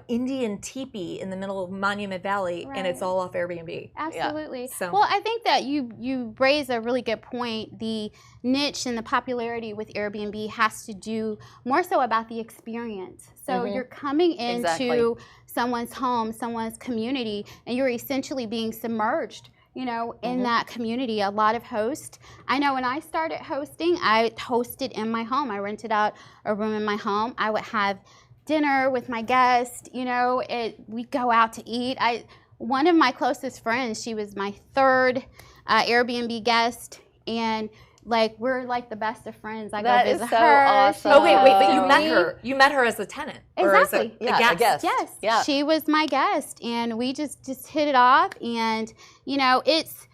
Indian teepee in the middle of Monument Valley, and it's Right. all off Airbnb. Absolutely. So- Well, I think that you raise a really good point. The niche and the popularity with Airbnb has to do more so about the experience. So you're coming into Exactly. someone's home, someone's community, and you're essentially being submerged, in that community. A lot of hosts. I know when I started hosting, I hosted in my home. I rented out a room in my home. I would have dinner with my guests, we'd go out to eat. One of my closest friends, she was my third Airbnb guest, and we're like the best of friends. I That go is visit so her. awesome. Oh wait, but you she- met her. You met her as a tenant. Or as Exactly. Yeah, a guest. Yes, Yeah. she was my guest, and we just hit it off. And it's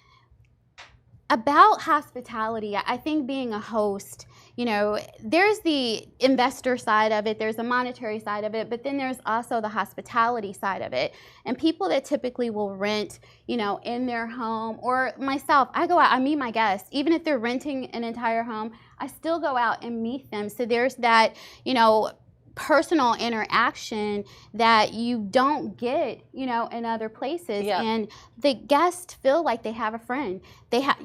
about hospitality. I think being a host, there's the investor side of it, there's a monetary side of it, but then there's also the hospitality side of it. And people that typically will rent, in their home, or myself, I go out, I meet my guests, even if they're renting an entire home, I still go out and meet them. So there's that, personal interaction that you don't get, in other places. Yeah. And the guests feel like they have a friend. They have,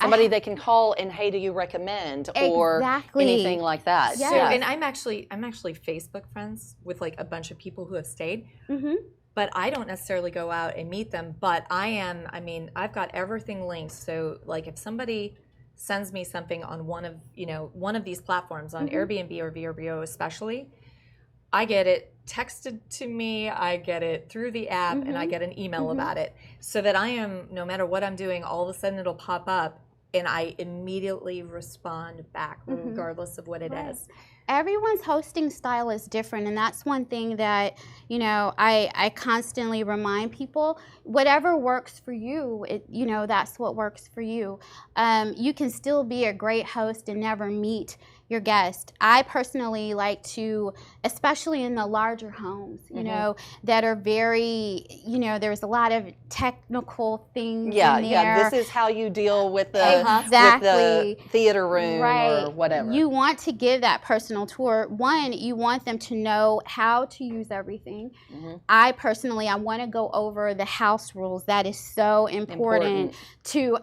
Somebody they can call and, hey, do you recommend? Or Exactly. anything like that. Yes. So, and I'm actually Facebook friends with like a bunch of people who have stayed. But I don't necessarily go out and meet them. But I've got everything linked. So like if somebody sends me something on one of these platforms, on Airbnb or VRBO especially, I get it texted to me, I get it through the app, and I get an email about it. So that I am, no matter what I'm doing, all of a sudden it'll pop up and I immediately respond back regardless of what it is. Everyone's hosting style is different, and that's one thing that I constantly remind people. Whatever works for you, that's what works for you. You can still be a great host and never meet your guest. I personally like to, especially in the larger homes, you know, that are very, you know, there's a lot of technical things in there. Yeah, this is how you deal with the, exactly. with the theater room or whatever. You want to give that personal tour. One, you want them to know how to use everything. I personally, I want to go over the house rules. That is so important.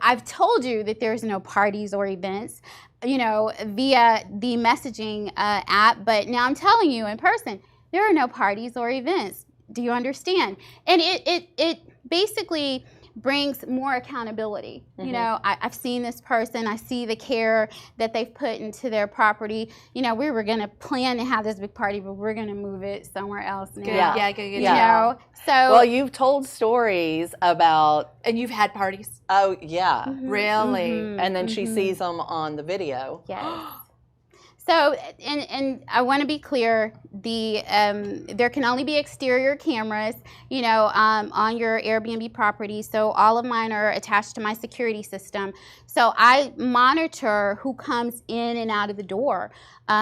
I've told you that there's no parties or events, you know, via the messaging app, but now I'm telling you in person, there are no parties or events. Do you understand? And it basically brings more accountability. You know, I've seen this person, I see the care that they've put into their property. You know, we were going to plan to have this big party, but we're going to move it somewhere else now. Yeah, good. You know, so. Well, you've told stories about. And you've had parties? Oh, yeah. Really? And then she sees them on the video. Yes. So, and I want to be clear, there can only be exterior cameras, you know, on your Airbnb property. So all of mine are attached to my security system. So I monitor who comes in and out of the door.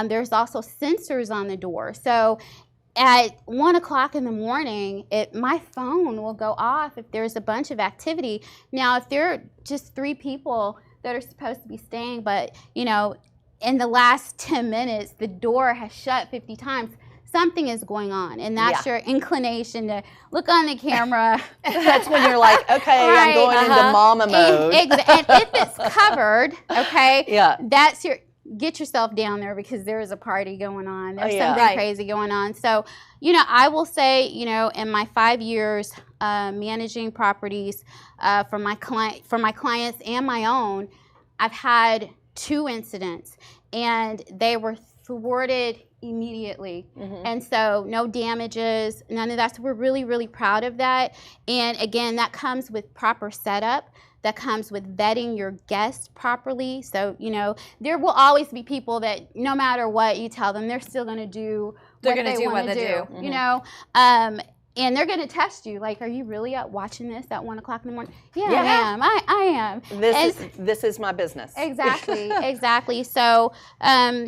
There's also sensors on the door. So at 1 o'clock in the morning, my phone will go off if there's a bunch of activity. Now, if there are just 3 people that are supposed to be staying, but, you know, in the last 10 minutes, the door has shut 50 times, something is going on. And that's your inclination to look on the camera. That's when you're like, okay, I'm going into mama mode. And if it's covered, okay, that's get yourself down there because there is a party going on. There's something crazy going on. So, you know, I will say, you know, in my 5 years managing properties for my clients and my own, I've had 2 incidents, and they were thwarted immediately. And so no damages, none of that. So we're really, really proud of that. And again, that comes with proper setup. That comes with vetting your guests properly. So, you know, there will always be people that no matter what you tell them, they're still going to do what they want to do. You know, and they're going to test you. Like, are you really up watching this at 1 o'clock in the morning? Yeah, I am. I am. This is my business. Exactly, exactly. So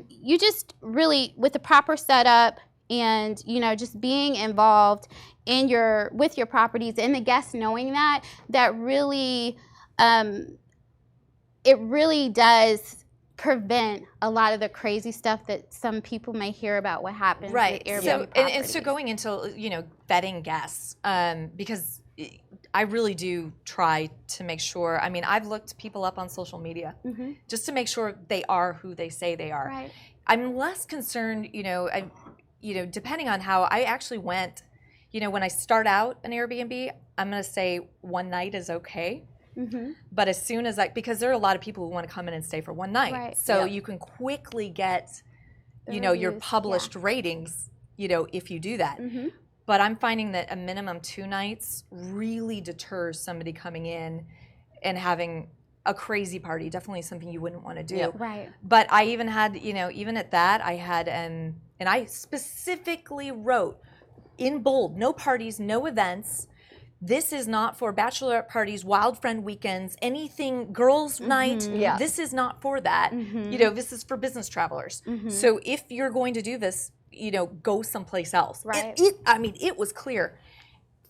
you just really, with the proper setup and, you know, just being involved with your properties and the guests knowing that really, it really does prevent a lot of the crazy stuff that some people may hear about what happens with Airbnb properties. And so going into, you know, vetting guests, because I really do try to make sure, I mean, I've looked people up on social media just to make sure they are who they say they are. Right. I'm less concerned, you know, depending on how I actually went, you know, when I start out an Airbnb, I'm going to say 1 night is okay. But as soon as because there are a lot of people who want to come in and stay for 1 night. So you can quickly get, you know, your published ratings, you know, if you do that. But I'm finding that a minimum 2 nights really deters somebody coming in and having a crazy party. Definitely something you wouldn't want to do. Right. But I even had, you know, even at that, I had, and I specifically wrote in bold, no parties, no events. This is not for bachelorette parties, wild friend weekends, anything, girls' night. This is not for that. You know, this is for business travelers. So if you're going to do this, you know, go someplace else. Right. I mean, it was clear.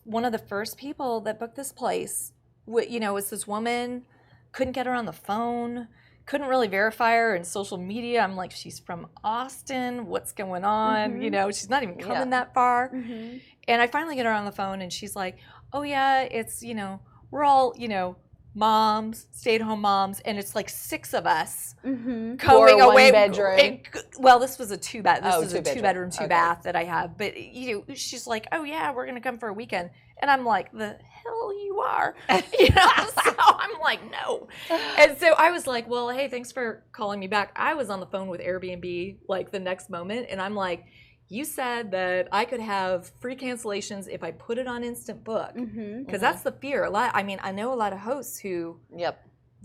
One of the first people that booked this place, you know, was this woman, couldn't get her on the phone, couldn't really verify her in social media. I'm like, she's from Austin. What's going on? You know, she's not even coming that far. And I finally get her on the phone, and she's like, oh yeah, it's, you know, we're all, you know, moms, stay-at-home moms, and it's like 6 of us going away. 1 bedroom. Well, this was a 2-bath. This is a 2-bedroom. 2-bedroom, 2-bath that I have. But you know, she's like, oh yeah, we're gonna come for a weekend, and I'm like, the hell you are, you know? So I'm like, no. And so I was like, well, hey, thanks for calling me back. I was on the phone with Airbnb like the next moment, and I'm like, you said that I could have free cancellations if I put it on Instant Book, because that's the fear. I mean, I know a lot of hosts who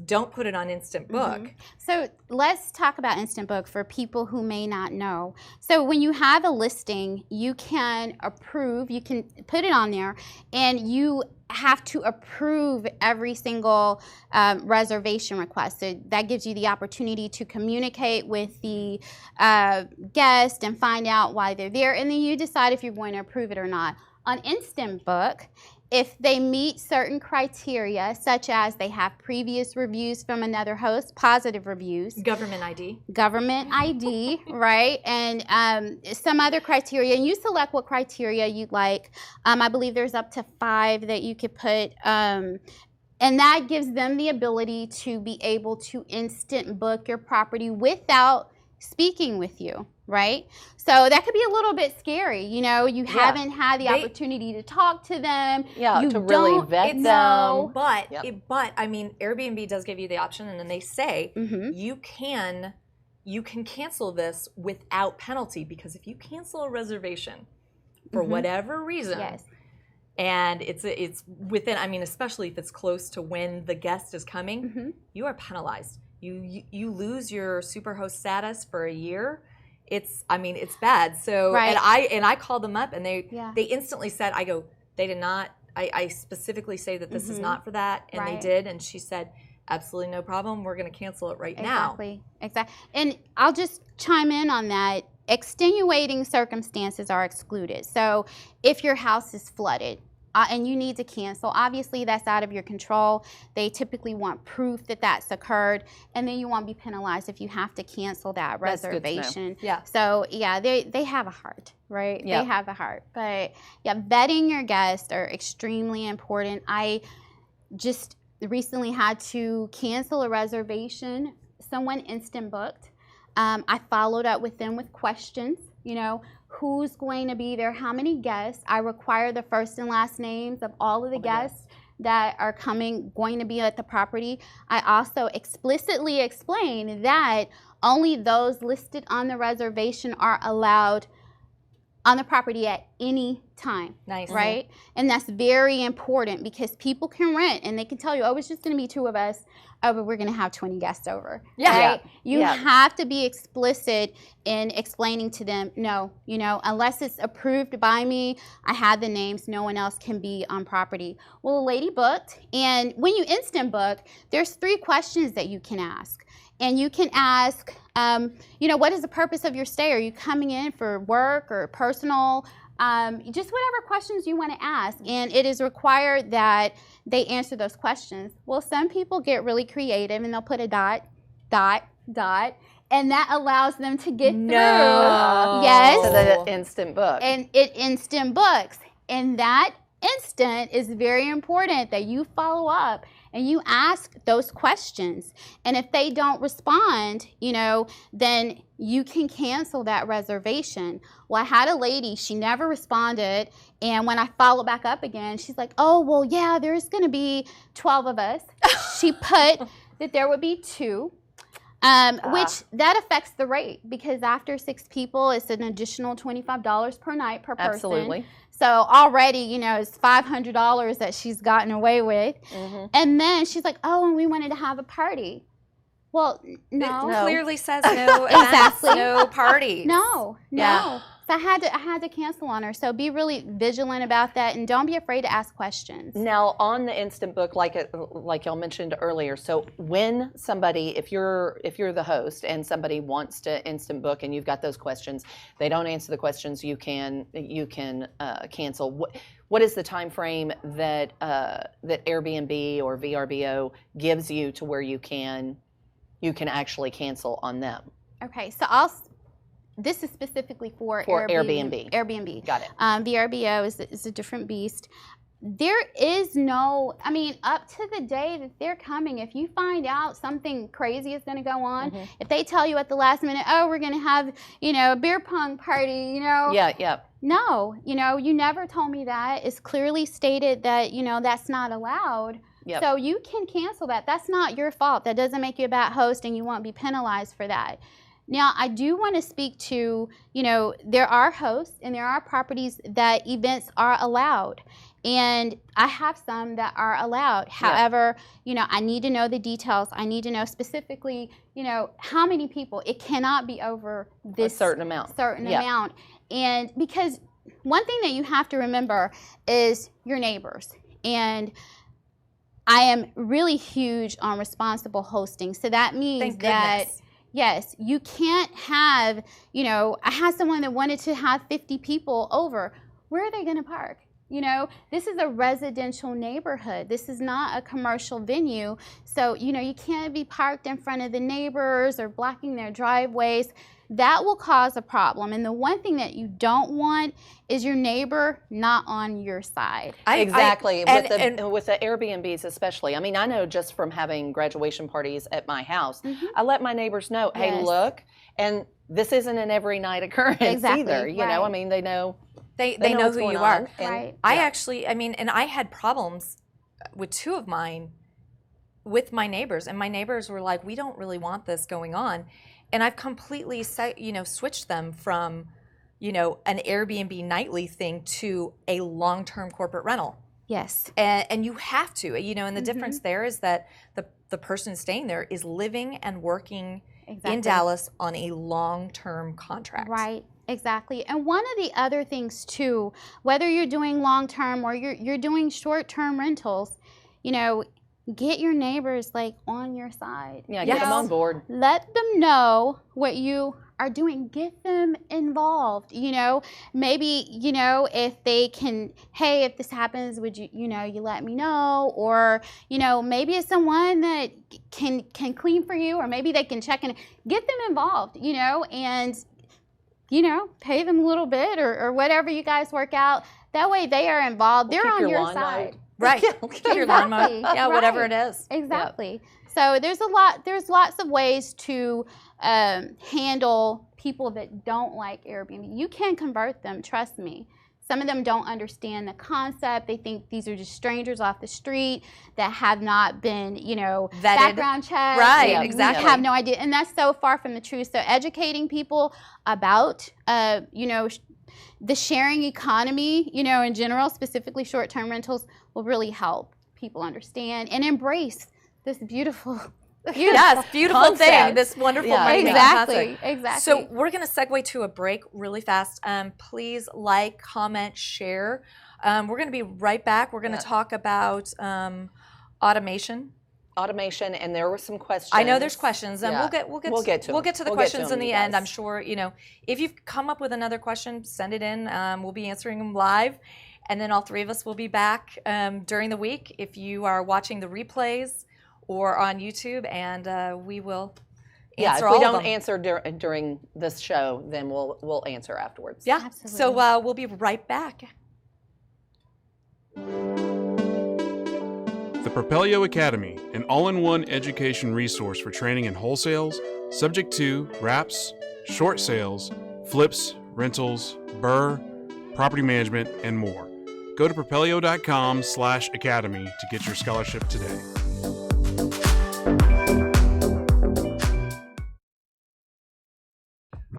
don't put it on Instant Book. So let's talk about Instant Book for people who may not know. So when you have a listing, you can approve, you can put it on there, and you have to approve every single reservation request. So that gives you the opportunity to communicate with the guest and find out why they're there, and then you decide if you're going to approve it or not. On Instant Book, if they meet certain criteria, such as they have previous reviews from another host, positive reviews, Government ID, right, and some other criteria, and you select what criteria you'd like. I believe there's up to 5 that you could put, and that gives them the ability to be able to Instant Book your property without speaking with you, right? So that could be a little bit scary. You know, you haven't had the opportunity to talk to them. Yeah, you to really vet them. But I mean, Airbnb does give you the option, and then they say you can cancel this without penalty, because if you cancel a reservation for whatever reason, and it's within, I mean, especially if it's close to when the guest is coming, you are penalized. You lose your superhost status for a year. It's bad. So and I called them up, and they instantly said, they did not. I specifically say that this is not for that, and they did, and she said, absolutely no problem. We're going to cancel it now. Exactly. And I'll just chime in on that. Extenuating circumstances are excluded. So if your house is flooded, and you need to cancel, obviously that's out of your control. They typically want proof that that's occurred, and then you won't be penalized if you have to cancel that reservation. Yeah. So they have a heart, right? They have a heart. But vetting your guests are extremely important. I just recently had to cancel a reservation. Someone Instant Booked. I followed up with them with questions, who's going to be there, how many guests. I require the first and last names of all of the guests that are going to be at the property. I also explicitly explain that only those listed on the reservation are allowed on the property at any time. Nice. Right? And that's very important, because people can rent and they can tell you, it's just going to be 2 of us. But we're going to have 20 guests over. Right? You have to be explicit in explaining to them, no, unless it's approved by me, I have the names, no one else can be on property. Well, a lady booked, and when you Instant Book, there's 3 questions that you can ask. And you can ask, what is the purpose of your stay? Are you coming in for work or personal? Just whatever questions you want to ask. And it is required that they answer those questions. Well, some people get really creative, and they'll put a dot, and that allows them to get through. Yes. So that it Instant Book. And it Instant Books. And that instant is very important, that you follow up and you ask those questions. And if they don't respond, then you can cancel that reservation. Well, I had a lady, she never responded. And when I followed back up again, she's like, there's going to be 12 of us. She put that there would be 2. Which that affects the rate, because after 6 people, it's an additional $25 per night per person. Absolutely. So already, it's $500 that she's gotten away with. And then she's like, and we wanted to have a party. Well, no. It clearly says no. Exactly. No parties. No. So I had to cancel on her. So be really vigilant about that, and don't be afraid to ask questions. Now, on the Instant Book, like y'all mentioned earlier, so when somebody, if you're the host and somebody wants to Instant Book and you've got those questions, they don't answer the questions, you can cancel. What is the time frame that that Airbnb or VRBO gives you to where you can actually cancel on them? Okay, so this is specifically for Airbnb. Airbnb. Got it. VRBO is a different beast. There is no, up to the day that they're coming, if you find out something crazy is going to go on, if they tell you at the last minute, we're going to have, a beer pong party, Yeah. No, you never told me that. It's clearly stated that, that's not allowed. Yep. So you can cancel that. That's not your fault. That doesn't make you a bad host, and you won't be penalized for that. Now, I do want to speak to, there are hosts and there are properties that events are allowed. And I have some that are allowed. However, I need to know the details. I need to know specifically, how many people. It cannot be over this a certain amount. Amount. And because one thing that you have to remember is your neighbors. And I am really huge on responsible hosting. So that means that, yes, you can't have, I had someone that wanted to have 50 people over. Where are they going to park? This is a residential neighborhood. This is not a commercial venue. So, you can't be parked in front of the neighbors or blocking their driveways. That will cause a problem. And the one thing that you don't want is your neighbor not on your side. Exactly. With the Airbnbs especially. I mean, I know just from having graduation parties at my house, I let my neighbors know, hey, look, and this isn't an every night occurrence either. You know, I mean, they know. They know who you are. Right. I actually, and I had problems with two of mine with my neighbors, and my neighbors were like, we don't really want this going on. And I've completely switched them from, an Airbnb nightly thing to a long-term corporate rental. Yes. And you have to, and the difference there is that the person staying there is living and working in Dallas on a long-term contract. Right. Exactly. And one of the other things too, whether you're doing long-term or you're doing short-term rentals, get your neighbors on your side. Yeah, get them on board. Let them know what you are doing. Get them involved. Maybe, if they can, hey, if this happens, would you let me know? Or, maybe it's someone that can clean for you, or maybe they can check in. Get them involved, and pay them a little bit or whatever you guys work out. That way they are involved. They're on your side. Right. Keep your lawn mowed. Yeah, whatever it is. Exactly. Yep. So there's lots of ways to handle people that don't like Airbnb. You can convert them, trust me. Some of them don't understand the concept. They think these are just strangers off the street that have not been, vetted. Background checked. Right, exactly. Have no idea. And that's so far from the truth. So educating people about, the sharing economy, in general, specifically short-term rentals, will really help people understand and embrace this beautiful beautiful thing, this wonderful Exactly. So we're going to segue to a break really fast. Please like, comment, share. We're going to be right back. We're going to talk about automation. And there were some questions. I know there's questions, and we'll get to the questions in the end. I'm sure, if you've come up with another question, send it in. We'll be answering them live, and then all three of us will be back during the week if you are watching the replays or on YouTube, and we will answer all of them. If we don't answer during this show, then we'll answer afterwards. Yeah, absolutely. So we'll be right back. The Propelio Academy, an all-in-one education resource for training in wholesales, subject to wraps, short sales, flips, rentals, BRRRR, property management, and more. Go to propelio.com/academy to get your scholarship today.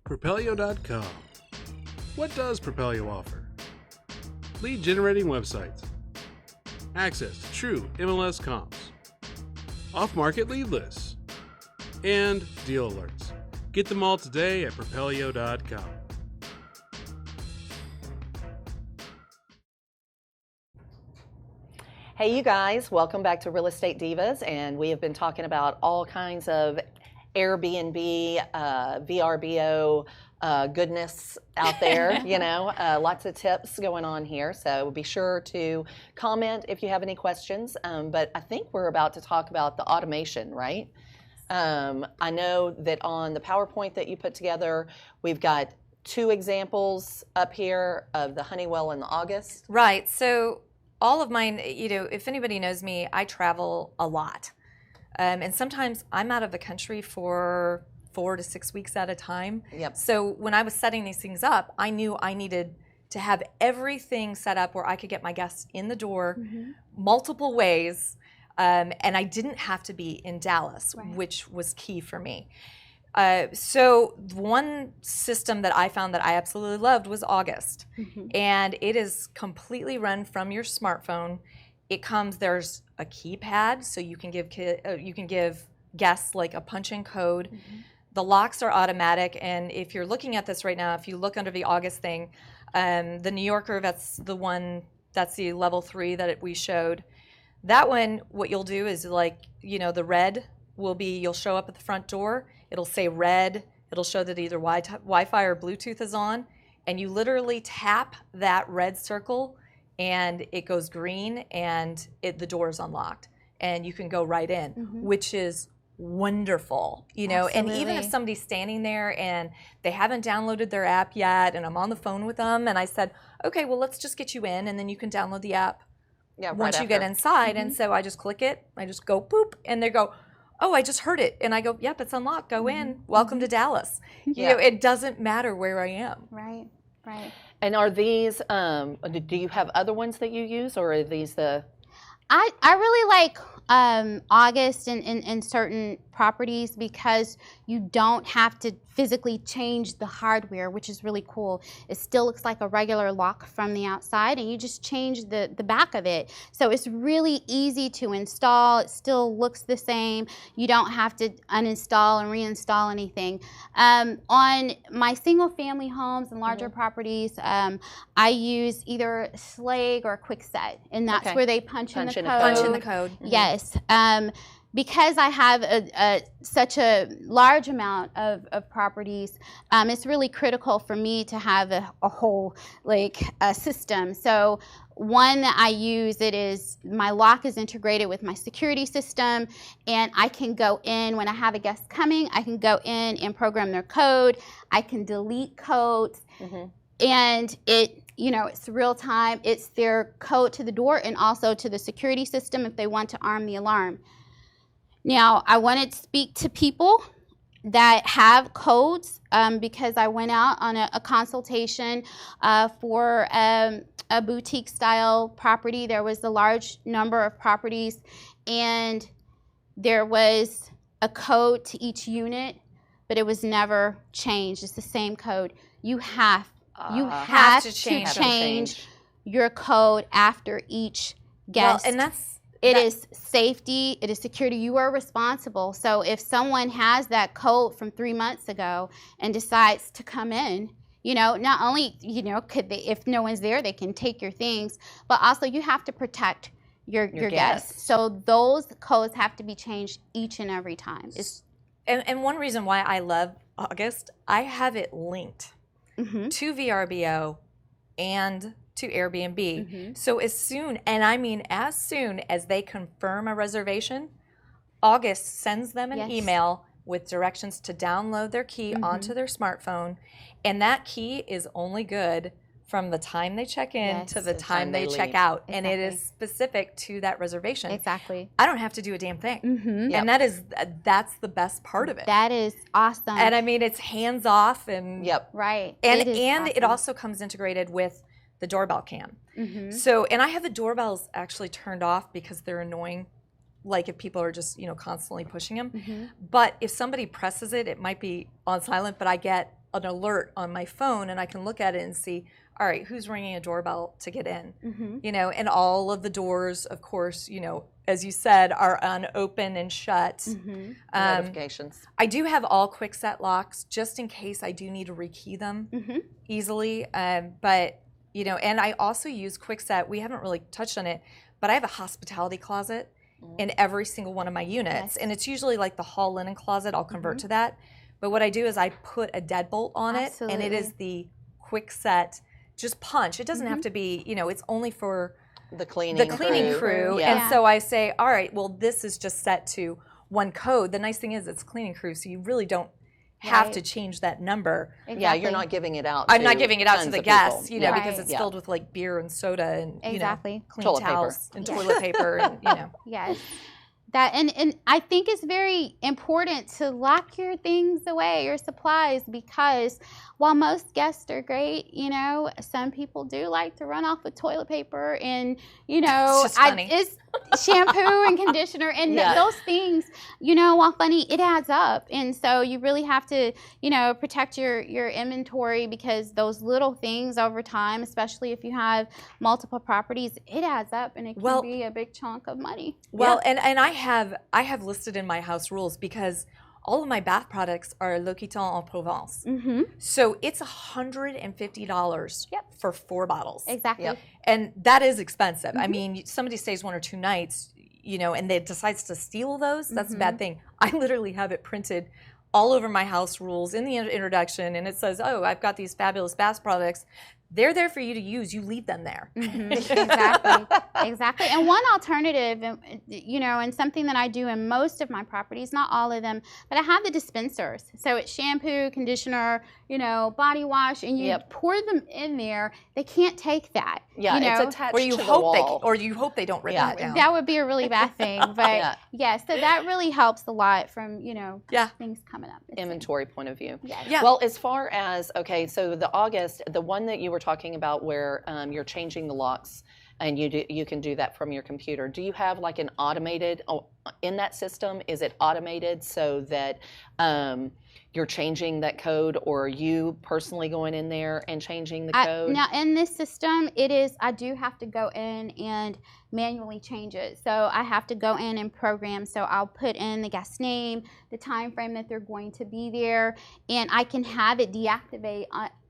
Propelio.com. What does Propelio offer? Lead generating websites. Access to true MLS comps, off-market lead lists, and deal alerts. Get them all today at Propelio.com. Hey, you guys, welcome back to Real Estate Divas, and we have been talking about all kinds of Airbnb, VRBO, goodness out there, lots of tips going on here. So be sure to comment if you have any questions. But I think we're about to talk about the automation, right? I know that on the PowerPoint that you put together, we've got 2 examples up here of the Honeywell and the August. Right. So all of mine, if anybody knows me, I travel a lot. And sometimes I'm out of the country for 4 to 6 weeks at a time. Yep. So when I was setting these things up, I knew I needed to have everything set up where I could get my guests in the door multiple ways, and I didn't have to be in Dallas, which was key for me. So one system that I found that I absolutely loved was August, and it is completely run from your smartphone. There's a keypad, so you can give guests like a punch-in code. The locks are automatic, and if you're looking at this right now, if you look under the August thing, the New Yorker, that's the level 3 that we showed. That one, what you'll do is the red will be, you'll show up at the front door. It'll say red. It'll show that either Wi-Fi or Bluetooth is on, and you literally tap that red circle, and it goes green, and the door is unlocked, and you can go right in, which is wonderful, And even if somebody's standing there and they haven't downloaded their app yet, and I'm on the phone with them, and I said, okay, well, let's just get you in, and then you can download the app once you get inside. And so I just click it, I just go boop, and they go, oh, I just heard it. And I go, yep, it's unlocked. Go in. Welcome to Dallas. It doesn't matter where I am. Right. And are these, do you have other ones that you use, or are these the? I really like August in certain properties because you don't have to physically change the hardware, which is really cool. It still looks like a regular lock from the outside, and you just change the back of it. So it's really easy to install. It still looks the same. You don't have to uninstall and reinstall anything. On my single family homes and larger properties, I use either Schlage or Quickset, and that's where they punch in the code. Punch in the code. Yes. Because I have such a large amount of properties, it's really critical for me to have a whole system. So one that I use, my lock is integrated with my security system, and I can go in when I have a guest coming. I can go in and program their code. I can delete codes, and it's real time. It's their code to the door and also to the security system if they want to arm the alarm. Now, I want to speak to people that have codes because I went out on a consultation for a boutique style property. There was a large number of properties, and there was a code to each unit, but it was never changed. It's the same code. You have to change your code after each guest. Well, and it is safety, it is security. You are responsible. So if someone has that code from 3 months ago and decides to come in, not only, could they, if no one's there, they can take your things, but also you have to protect your guests. So those codes have to be changed each and every time. And one reason why I love August, I have it linked to VRBO and to Airbnb. So as soon as they confirm a reservation, August sends them an email with directions to download their key onto their smartphone, and that key is only good from the time they check in to the time they check out, and it is specific to that reservation. Exactly. I don't have to do a damn thing, and that's the best part of it. That is awesome. And I mean, it's hands off, and right. And it also comes integrated with the doorbell cam. So, and I have the doorbells actually turned off because they're annoying, like if people are just, constantly pushing them. But if somebody presses it, it might be on silent, but I get an alert on my phone and I can look at it and see, all right, who's ringing a doorbell to get in? And all of the doors, of course, as you said, are unopen and shut. Notifications. I do have all quickset locks just in case I do need to rekey them easily. But and I also use Quickset. We haven't really touched on it, but I have a hospitality closet in every single one of my units. And it's usually like the hall linen closet. I'll convert to that. But what I do is I put a deadbolt on it, and it is the Quickset, just punch. It doesn't have to be, it's only for the cleaning crew. And so I say, all right, well, this is just set to one code. The nice thing is it's cleaning crew, so you really don't have to change that number. Exactly. Yeah, you're not giving it out. I'm not giving it out to the guests, people. because it's filled with like beer and soda and exactly. clean toilet towels paper. and toilet paper and Yes. That and I think it's very important to lock your things away, your supplies, because while most guests are great, you know, some people do like to run off with toilet paper and, you know, it's shampoo and conditioner and those things, you know, while funny, it adds up. And so you really have to, you know, protect your inventory, because those little things over time, especially if you have multiple properties, it adds up and it can be a big chunk of money. Well, and I have listed in my house rules, because all of my bath products are L'Occitane en Provence. So it's $150 for 4 bottles. Exactly. And that is expensive. I mean, somebody stays 1 or 2 nights, you know, and they decides to steal those, that's a bad thing. I literally have it printed all over my house rules in the introduction, and it says, oh, I've got these fabulous bath products. They're there for you to use. You leave them there. Exactly. And one alternative, you know, and something that I do in most of my properties, not all of them, but I have the dispensers. So it's shampoo, conditioner, you know, body wash, and you pour them in there. They can't take that. Yeah, you know? it's attached to the wall. Or you hope they don't rip it down. That would be a really bad thing. But so that really helps a lot from, you know, things coming up. Inventory point of view. Yeah. Well, as far as, okay, so the August, the one that you were talking about where you're changing the locks, and you can do that from your computer. Do you have like an automated, in that system, is it automated so that you're changing that code, or are you personally going in there and changing the code? Now in this system, I do have to go in and manually change it. So I have to go in and program. So I'll put in the guest name, the time frame that they're going to be there, and I can have it deactivate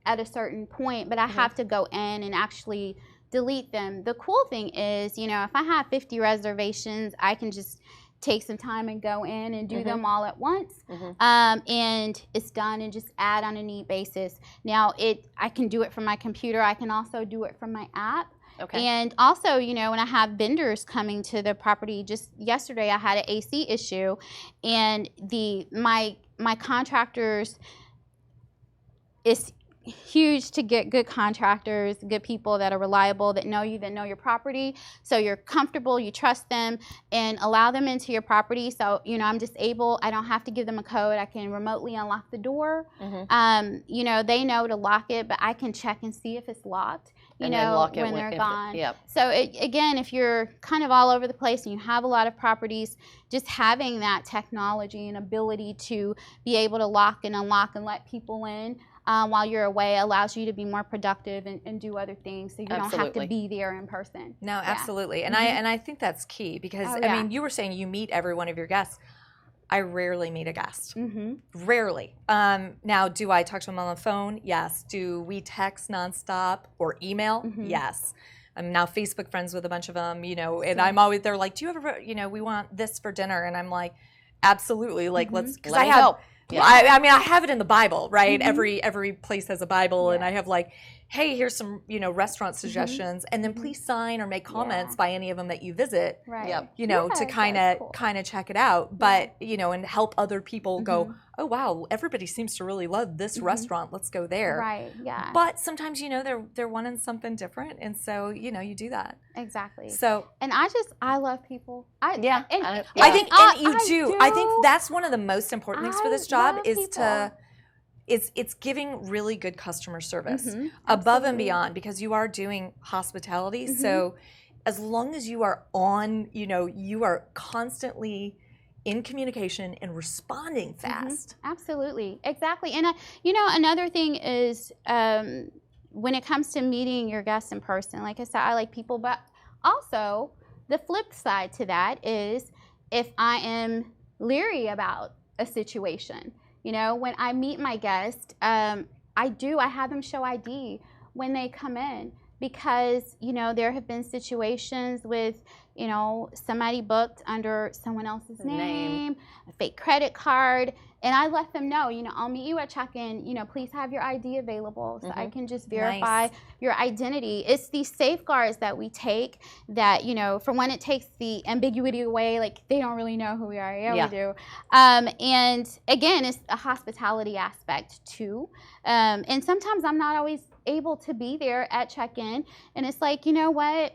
at a certain point, but I have to go in and actually delete them. The cool thing is, you know, if I have 50 reservations, I can just take some time and go in and do them all at once, and it's done, and just add on a need basis. Now I can do it from my computer. I can also do it from my app. Okay. And also, you know, when I have vendors coming to the property, just yesterday I had an AC issue, and my contractors, it's huge to get good contractors, good people that are reliable, that know you, that know your property, so you're comfortable, you trust them, and allow them into your property. So, you know, I'm disabled, I don't have to give them a code, I can remotely unlock the door. You know, they know to lock it, but I can check and see if it's locked, you know, when they're gone. So again, if you're kind of all over the place and you have a lot of properties, just having that technology and ability to be able to lock and unlock and let people in while you're away allows you to be more productive and do other things, so you don't have to be there in person. No, absolutely. And I think that's key, because I mean, you were saying you meet every one of your guests. I rarely meet a guest. Rarely. Now, do I talk to them on the phone? Yes. Do we text nonstop or email? Yes. I'm now Facebook friends with a bunch of them, you know, and I'm always, they're like, do you ever, you know, we want this for dinner, and I'm like, absolutely, like let's, because I have. I mean, I have it in the Bible, right? Every place has a Bible, and I have like, hey, here's some, you know, restaurant suggestions, and then please sign or make comments by any of them that you visit, you know, to kind of check it out, but you know, and help other people go, oh wow, everybody seems to really love this restaurant, let's go there. Right, But sometimes, you know, they're wanting something different, and so, you know, you do that. Exactly. So, and I love people. I think you do. I think that's one of the most important things for this job is it's giving really good customer service above and beyond, because you are doing hospitality. So as long as you are on, you know, you are constantly in communication and responding fast. Absolutely. Exactly. And, you know, another thing is when it comes to meeting your guests in person, like I said, I like people, but also the flip side to that is if I am leery about a situation, you know, when I meet my guest, I have them show ID when they come in, because, you know, there have been situations with, you know, somebody booked under someone else's name, a fake credit card, and I let them know, you know, I'll meet you at check-in, you know, please have your ID available so I can just verify your identity. It's these safeguards that we take that, you know, for one, it takes the ambiguity away, like they don't really know who we are. Yeah, we do. And again, it's a hospitality aspect too. And sometimes I'm not always able to be there at check-in, and it's like, you know what?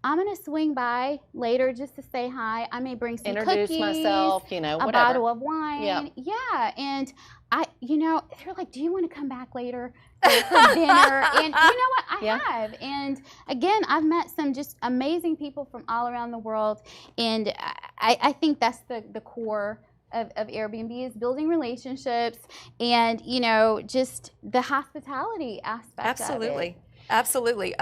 I'm gonna swing by later just to say hi. I may bring some Introduce cookies, myself, you know, a whatever. bottle of wine. Yep. Yeah, and they're like, do you want to come back later for dinner? And you know what? I have. And again, I've met some just amazing people from all around the world, and I think that's the core of Airbnb, is building relationships and, just the hospitality aspect. Absolutely. Absolutely.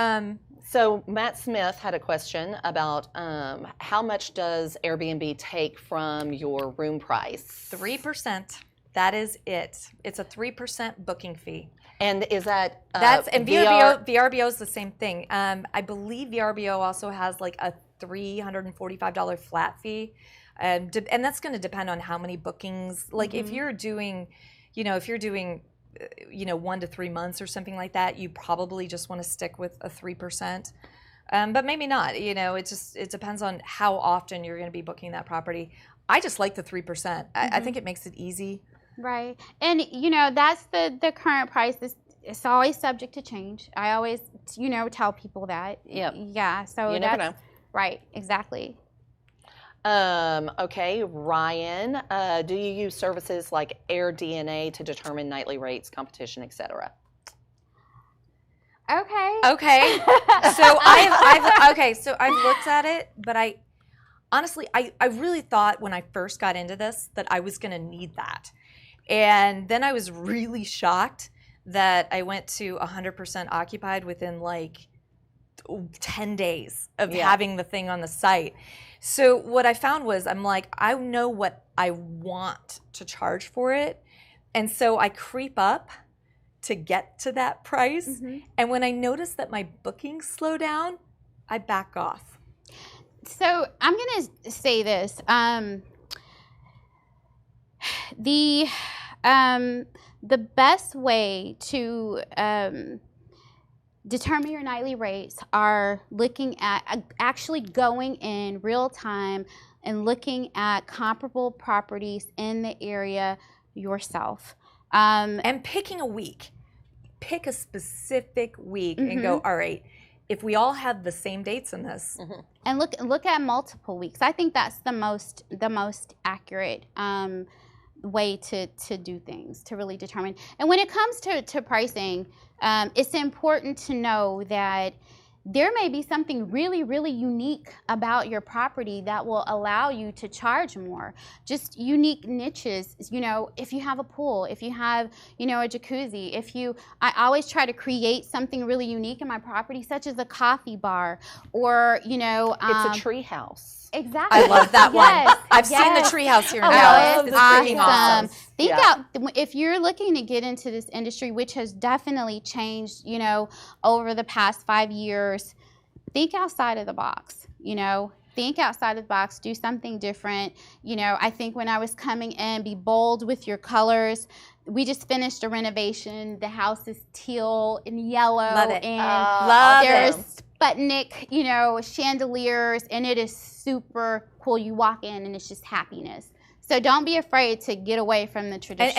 So Matt Smith had a question about how much does Airbnb take from your room price? 3%. That is it. It's a 3% booking fee. And is that and VRBO is the same thing. I believe VRBO also has like a $345 flat fee, and that's going to depend on how many bookings. Like if you're doing, 1 to 3 months or something like that, you probably just want to stick with a 3%. But maybe not. It depends on how often you're going to be booking that property. I just like the 3%. I think it makes it easy. Right. And, that's the current price. It's always subject to change. I always, tell people that. Yep. Yeah. So you never know. Right. Exactly. Okay, Ryan, do you use services like Air DNA to determine nightly rates, competition, etc.? Okay. Okay. So I've looked at it, but I really thought when I first got into this that I was going to need that. And then I was really shocked that I went to 100% occupied within like 10 days of having the thing on the site. So what I found was, I'm like, I know what I want to charge for it. And so I creep up to get to that price. And when I notice that my bookings slow down, I back off. So I'm going to say this. The best way to determine your nightly rates are looking at actually going in real time and looking at comparable properties in the area yourself. And picking a week. Pick a specific week and go, all right, if we all have the same dates in this. And look at multiple weeks. I think that's the most accurate way to do things, to really determine. And when it comes to pricing, it's important to know that there may be something really, really unique about your property that will allow you to charge more. Just unique niches, if you have a pool, if you have, a jacuzzi, I always try to create something really unique in my property, such as a coffee bar, or, it's a tree house. Exactly. I love that one. I've seen the treehouse here now. It's freaking awesome. Think out, if you're looking to get into this industry, which has definitely changed, over the past 5 years, think outside of the box, Think outside of the box, do something different. I think when I was coming in, be bold with your colors. We just finished a renovation. The house is teal and yellow. Love it. And there's Sputnik, chandeliers, and it is super cool. You walk in and it's just happiness. So don't be afraid to get away from the traditional.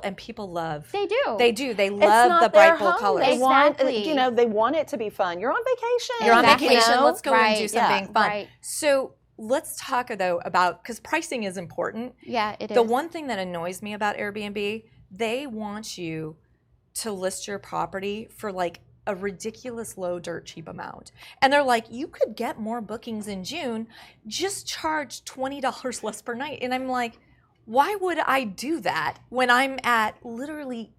And people love. They do. They do. They love the bright bold colors. They Exactly. want, they want it to be fun. You're on vacation. You're on vacation. Let's go and do something fun. Right. So let's talk though about, because pricing is important. Yeah, it is. The one thing that annoys me about Airbnb, they want you to list your property for like a ridiculous low dirt cheap amount. And they're like, you could get more bookings in June, just charge $20 less per night. And I'm like, why would I do that when I'm at literally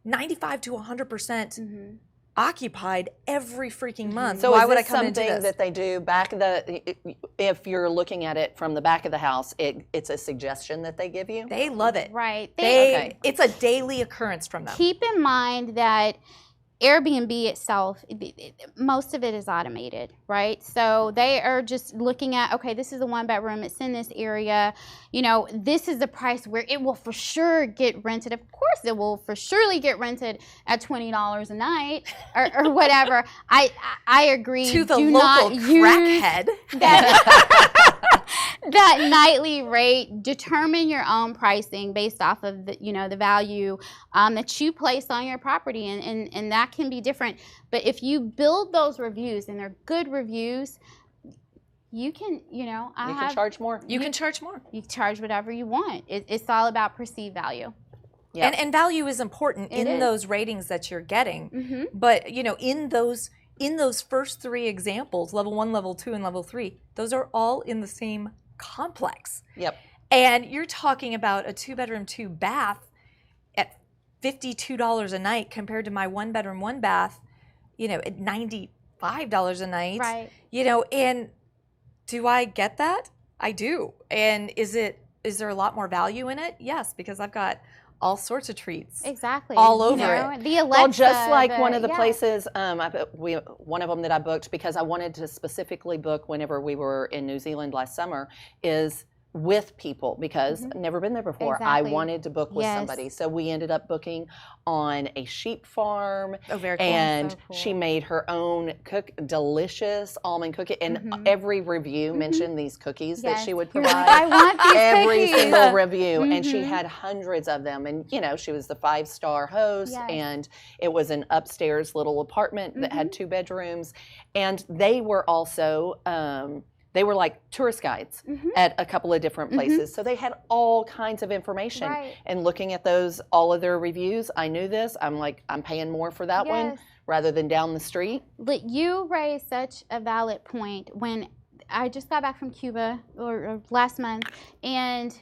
95 to 100% occupied every freaking month? So why is would I this come into something this? that they do if you're looking at it from the back of the house, it's a suggestion that they give you? They love it. Right. It's a daily occurrence from them. Keep in mind that Airbnb itself, most of it is automated, right? So they are just looking at, okay, this is a 1-bedroom, it's in this area, this is the price where it will for sure get rented. Of course, it will for surely get rented at $20 a night or whatever. I agree. To the Do local not crackhead. That nightly rate. Determine your own pricing based off of the value that you place on your property, and that can be different. But if you build those reviews and they're good reviews, you can, you know, You can charge more. You can charge more. You charge whatever you want. It's all about perceived value. Yep. And value is important in those ratings that you're getting. But you know, in those first 3 examples, level 1, level 2, and level 3, those are all in the same complex. Yep. And you're talking about a 2-bedroom, 2-bath at $52 a night compared to my 1-bedroom, 1-bath, you know, at $95 a night. Right. You know, and do I get that? I do. And is there a lot more value in it? Yes, because I've got all sorts of treats. Exactly. All over it. The Alexa, Well, just like one of the yeah. places, one of them that I booked because I wanted to specifically book whenever we were in New Zealand last summer is with people because I've never been there before. Exactly. I wanted to book with Yes. somebody. So we ended up booking on a sheep farm. Oh, very cool. And So cool. she made her own delicious almond cookie. And every review mentioned these cookies that Yes. she would You're provide. like, I want these Every cookies. single review. And she had hundreds of them. And, you know, she was the 5-star host. Yes. And it was an upstairs little apartment that had 2 bedrooms. And they were also... they were like tourist guides at a couple of different places. So they had all kinds of information. Right. And looking at all of their reviews, I knew this. I'm like, I'm paying more for that one Yes. rather than down the street. But you raised such a valid point. When I just got back from Cuba or last month, and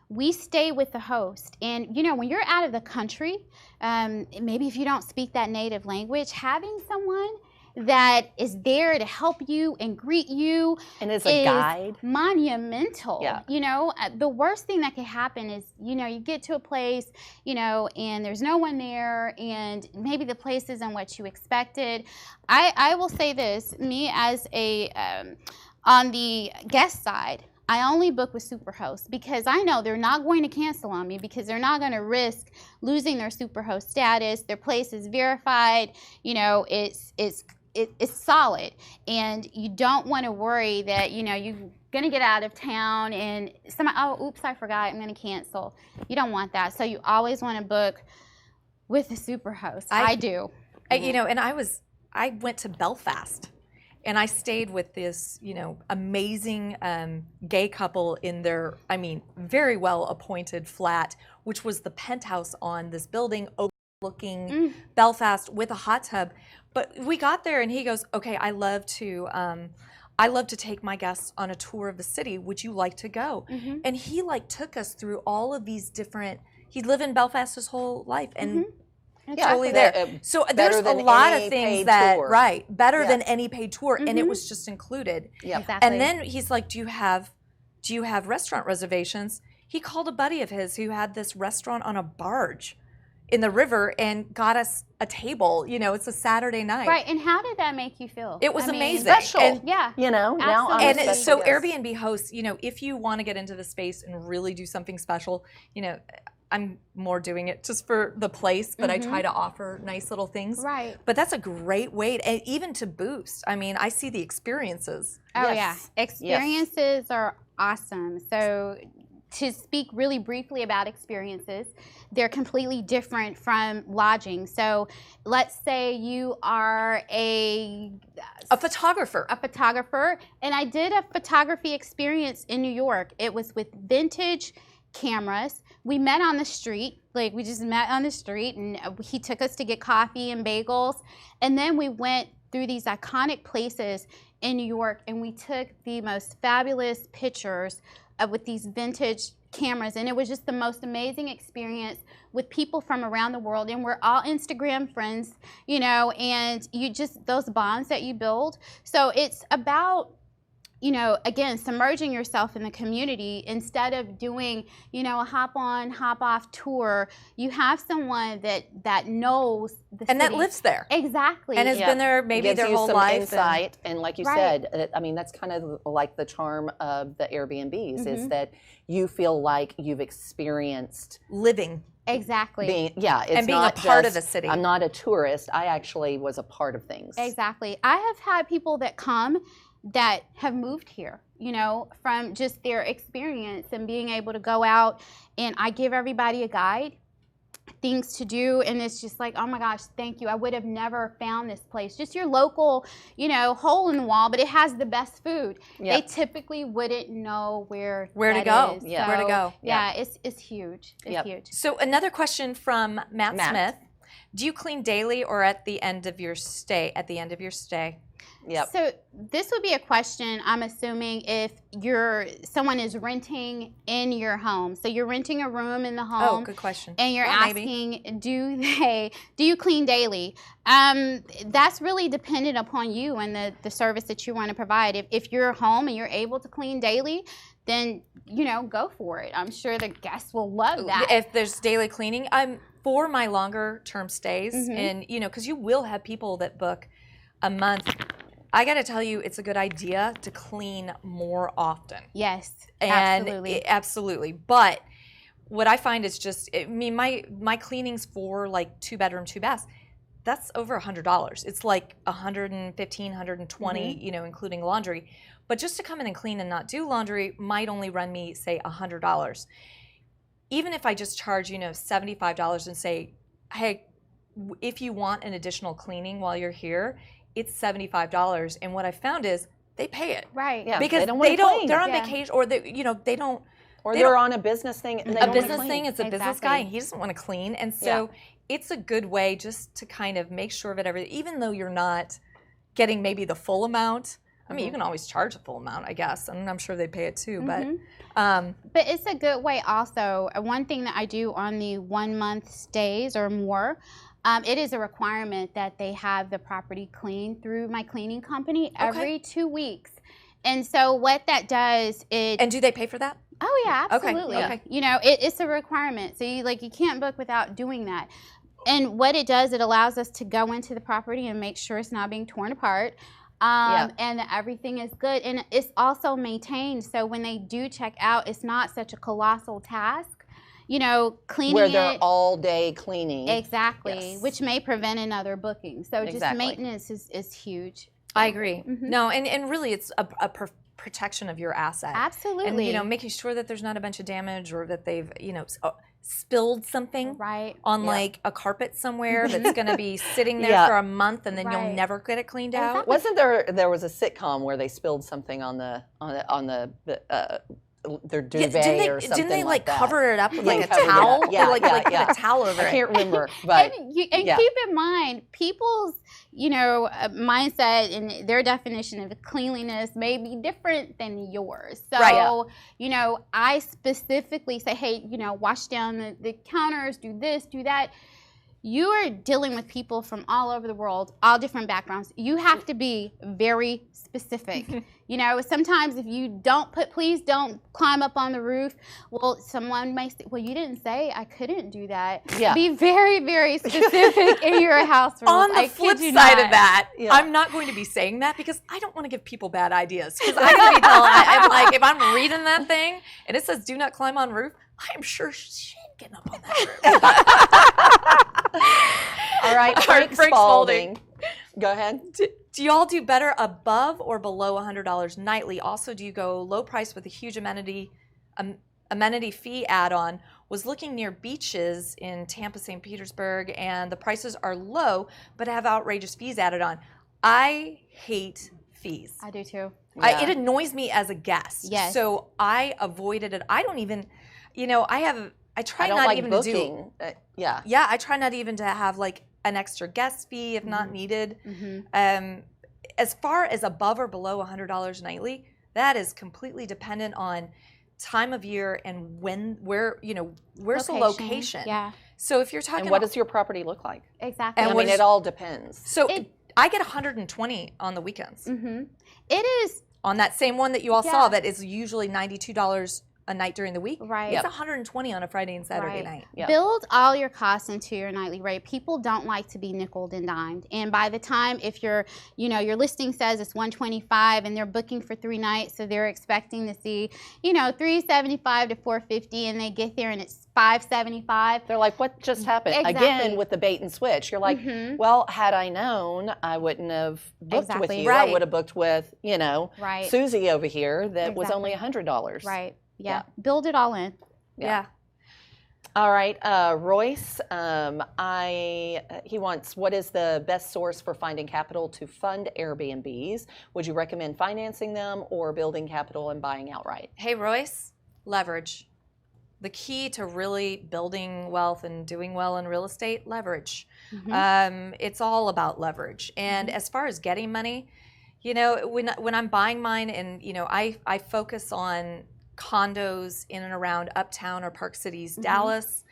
we stay with the host. And you know, when you're out of the country, maybe if you don't speak that native language, having someone that is there to help you and greet you And as a guide. monumental. Yeah. You know, the worst thing that could happen is, you know, you get to a place, you know, and there's no one there, and maybe the place isn't what you expected. I will say this, me as a on the guest side, I only book with Superhost because I know they're not going to cancel on me because they're not going to risk losing their Superhost status. Their place is verified. You know, it's solid, and you don't want to worry that, you know, you're going to get out of town and somebody, oh, oops, I forgot, I'm going to cancel. You don't want that. So you always want to book with a Superhost. I do. You know, and I went to Belfast. And I stayed with this, you know, amazing gay couple in their, I mean, very well appointed flat, which was the penthouse on this building overlooking Belfast with a hot tub. But we got there and he goes, okay, I love to take my guests on a tour of the city. Would you like to go? And he like took us through all of these different, he'd lived in Belfast his whole life and totally there. So there's a lot of things that, right, better than any paid tour, and it was just included. Exactly. And then he's like, do you have restaurant reservations? He called a buddy of his who had this restaurant on a barge in the river and got us a table. You know, it's a Saturday night. Right, and how did that make you feel? It was amazing. Special. And, yeah. You know, now I'm and a special so guest. Airbnb hosts, you know, if you want to get into the space and really do something special, you know, I'm more doing it just for the place, but I try to offer nice little things. Right. But that's a great way, and even to boost. I mean, I see the experiences. Oh Yes. yeah, experiences are awesome. So to speak really briefly about experiences, they're completely different from lodging. So let's say you are a photographer. And I did a photography experience in New York. It was with vintage cameras. We met on the street, like we just met on the street, and he took us to get coffee and bagels, and then we went through these iconic places in New York, and we took the most fabulous pictures with these vintage cameras, and it was just the most amazing experience with people from around the world, and we're all Instagram friends, you know, and you just, those bonds that you build. So it's about, you know, again, submerging yourself in the community instead of doing, you know, a hop on, hop off tour. You have someone that knows the And city. that lives there. Exactly. And has been there maybe Gives their you whole some life. insight, and like you Right. said, I mean, that's kind of like the charm of the Airbnbs is that you feel like you've experienced Living. Exactly. being, it's And being a not part of just, the city. I'm not a tourist. I actually was a part of things. Exactly. I have had people that come that have moved here, you know, from just their experience and being able to go out, and I give everybody a guide. things to do, and it's just like, oh my gosh, thank you. I would have never found this place. Just your local, hole in the wall, but it has the best food. Yep. They typically wouldn't know where to that go. is. Yeah. Where to go. Yeah, it's huge. It's huge. So another question from Matt Smith. Do you clean daily or at the end of your stay? Yep. So this would be a question, I'm assuming, if someone is renting in your home. So you're renting a room in the home. Oh, good question. And you're asking, do you clean daily? That's really dependent upon you and the service that you want to provide. If you're home and you're able to clean daily, then go for it. I'm sure the guests will love that. If there's daily cleaning, for my longer term stays, and because you will have people that book a month. I got to tell you, it's a good idea to clean more often. Yes, absolutely. Absolutely. But what I find is my cleanings for like 2-bedroom, 2-baths, that's over $100. It's like $115, $120, including laundry. But just to come in and clean and not do laundry might only run me, say, $100. Even if I just charge, $75 and say, hey, if you want an additional cleaning while you're here, it's $75, and what I found is they pay it. Right. Yeah. Because they're on vacation, or they don't. Or they're on a business thing. And they don't business wanna thing. clean. It's a business guy, and he doesn't want to clean, and so it's a good way just to kind of make sure that even though you're not getting maybe the full amount. I mean, you can always charge a full amount, I guess, and I'm sure they pay it too. But it's a good way also. One thing that I do on the 1 month stays or more. It is a requirement that they have the property cleaned through my cleaning company every 2 weeks. And so what that does is... And do they pay for that? Oh, yeah, absolutely. Okay. It's a requirement. So you can't book without doing that. And what it does, it allows us to go into the property and make sure it's not being torn apart. And that everything is good. And it's also maintained. So when they do check out, it's not such a colossal task. Cleaning where they're all day cleaning. Exactly, which may prevent another booking. So just maintenance is huge. I agree. No, and really it's a protection of your asset. Absolutely. And, making sure that there's not a bunch of damage or that they've, spilled something on like a carpet somewhere that's going to be sitting there for a month and then you'll never get it cleaned out. Wasn't there was a sitcom where they spilled something on their duvet or something. Didn't they like that. cover it up with like a towel? Yeah, like a towel over it. I can't remember, but and keep in mind, people's mindset and their definition of cleanliness may be different than yours. So I specifically say, hey, wash down the counters, do this, do that. You are dealing with people from all over the world, all different backgrounds. You have to be very specific. Sometimes if you please don't climb up on the roof. Well, someone may say, well, you didn't say I couldn't do that. Yeah. Be very, very specific in your house rules. On the flip side of that, I'm not going to be saying that because I don't want to give people bad ideas. Because I'm going to be telling, like, if I'm reading that thing and it says do not climb on roof, I am sure she ain't getting up on that roof. All right, Frank Spalding. Go ahead. Do y'all do better above or below $100 nightly? Also, do you go low price with a huge amenity fee add-on? Was looking near beaches in Tampa, St. Petersburg, and the prices are low, but have outrageous fees added on. I hate fees. I do too. It annoys me as a guest. Yes. So I avoided it. I don't even, I try not like even booking. to do. Yeah, I try not even to have like an extra guest fee if not needed. As far as above or below $100 nightly, that is completely dependent on time of year and where's the location. Yeah. So if you're talking, and what does your property look like? Exactly. I mean, it all depends. So I get 120 on the weekends. It is on that same one that you all saw that is usually $92 a night during the week. Right. It's 120 on a Friday and Saturday night. Yep. Build all your costs into your nightly rate. People don't like to be nickeled and dimed. And by the time, if your listing says it's 125 and they're booking for 3 nights, so they're expecting to see, 375 to 450, and they get there and it's 575. They're like, what just happened? Exactly. Again, with the bait and switch. You're like, well, had I known, I wouldn't have booked with you. Right. I would have booked with, Right. Susie over here that was only $100. Right. Yeah. Build it all in. Yeah. All right, Royce, he wants, what is the best source for finding capital to fund Airbnbs? Would you recommend financing them or building capital and buying outright? Hey, Royce, leverage. The key to really building wealth and doing well in real estate, leverage. It's all about leverage. And as far as getting money, you know, when I'm buying mine, and you know, I focus on condos in and around Uptown or Park Cities, Dallas.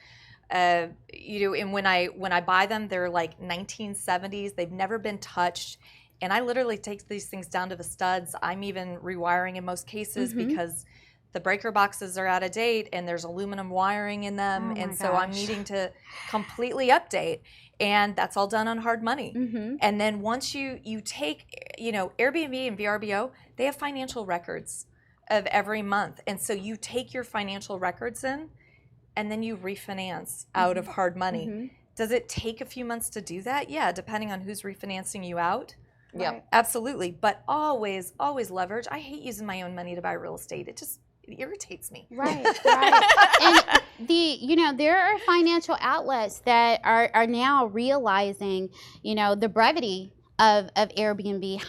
You know, and when I buy them, they're like 1970s. They've never been touched, and I literally take these things down to the studs. I'm even rewiring in most cases because the breaker boxes are out of date and there's aluminum wiring in them, and so I'm needing to completely update. And that's all done on hard money. And then once you take, you know, Airbnb and VRBO, they have financial records of every month. And so you take your financial records in and then you refinance out of hard money. Does it take a few months to do that? Yeah, depending on who's refinancing you out. Yeah, absolutely. But always leverage. I hate using my own money to buy real estate. It irritates me. Right. And you know, there are financial outlets that are now realizing, you know, the brevity of Airbnb,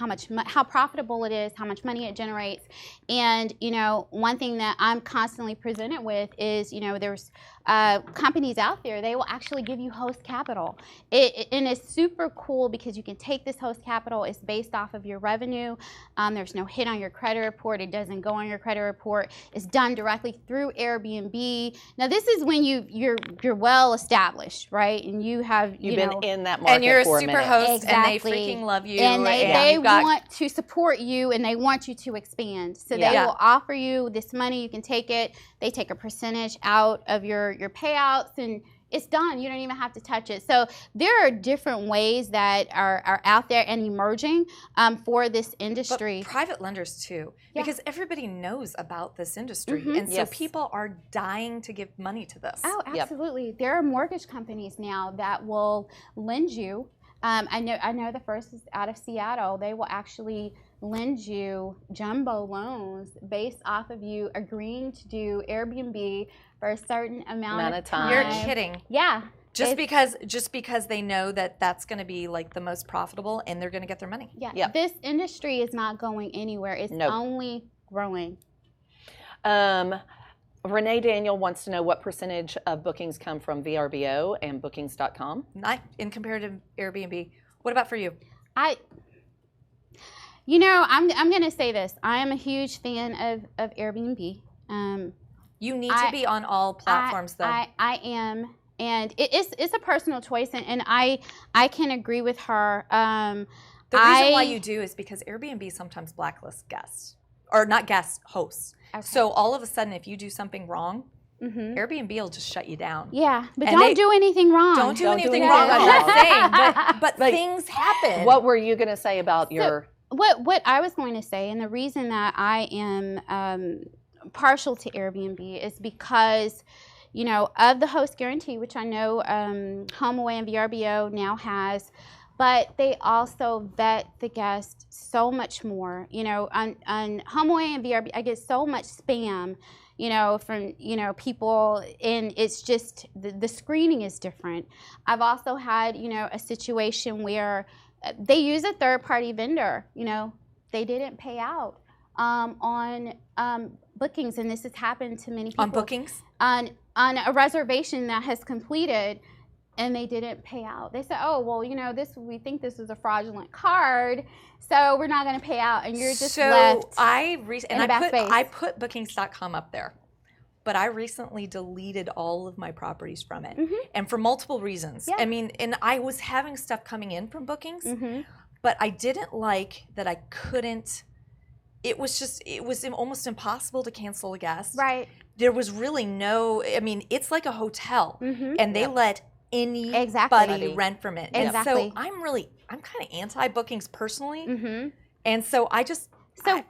how profitable it is, how much money it generates. And, you know, one thing that I'm constantly presented with is, you know, there's companies out there, they will actually give you host capital. And it's super cool because you can take this host capital, it's based off of your revenue. There's no hit on your credit report, it doesn't go on your credit report. It's done directly through Airbnb. Now this is when you're well established, right? And you have, you've been in that market and you're a for super minute. host, Exactly. and they freaking love you. And they got want to support you and they want you to expand. So they will offer you this money, you can take it, they take a percentage out of your payouts and it's done. You don't even have to touch it. So there are different ways that are out there and emerging for this industry. But private lenders too, because everybody knows about this industry. And so people are dying to give money to this. Oh, absolutely. There are mortgage companies now that will lend you. I know the first is out of Seattle. They will actually lend you jumbo loans based off of you agreeing to do Airbnb for a certain amount of time. You're kidding. Yeah. Just because they know that that's going to be like the most profitable and they're going to get their money. Yeah. Yep. This industry is not going anywhere. It's only growing. Renee Daniel wants to know what percentage of bookings come from VRBO and bookings.com. Not in comparative Airbnb. What about for you? You know, I'm going to say this. I am a huge fan of Airbnb. You need to be on all platforms, though. I am, and it's a personal choice, and I can agree with her. The reason why you do is because Airbnb sometimes blacklists guests, or not guests, hosts. Okay. So all of a sudden, if you do something wrong, Airbnb will just shut you down. Yeah, but don't do anything wrong. Don't do anything wrong. I'm not saying, but like, things happen. What were you going to say about your? What I was going to say, and the reason that I am partial to Airbnb is because, you know, of the host guarantee, which I know HomeAway and VRBO now has, but they also vet the guest so much more. You know, on HomeAway and VRBO, I get so much spam, you know, from, you know, people, and it's just, the screening is different. I've also had, you know, a situation where they use a third-party vendor, you know, they didn't pay out on bookings, and this has happened to many people. On bookings? On a reservation that has completed, and they didn't pay out. They said, oh, well, you know, we think this is a fraudulent card, so we're not going to pay out, and you're just left in a bad space. I put bookings.com up there, but I recently deleted all of my properties from it, and for multiple reasons. I mean, and I was having stuff coming in from bookings, but I didn't like that I couldn't. It was almost impossible to cancel a guest. Right. There was really no, I mean, it's like a hotel, and they let anybody rent from it. Exactly. And so I'm kind of anti-bookings personally, and so I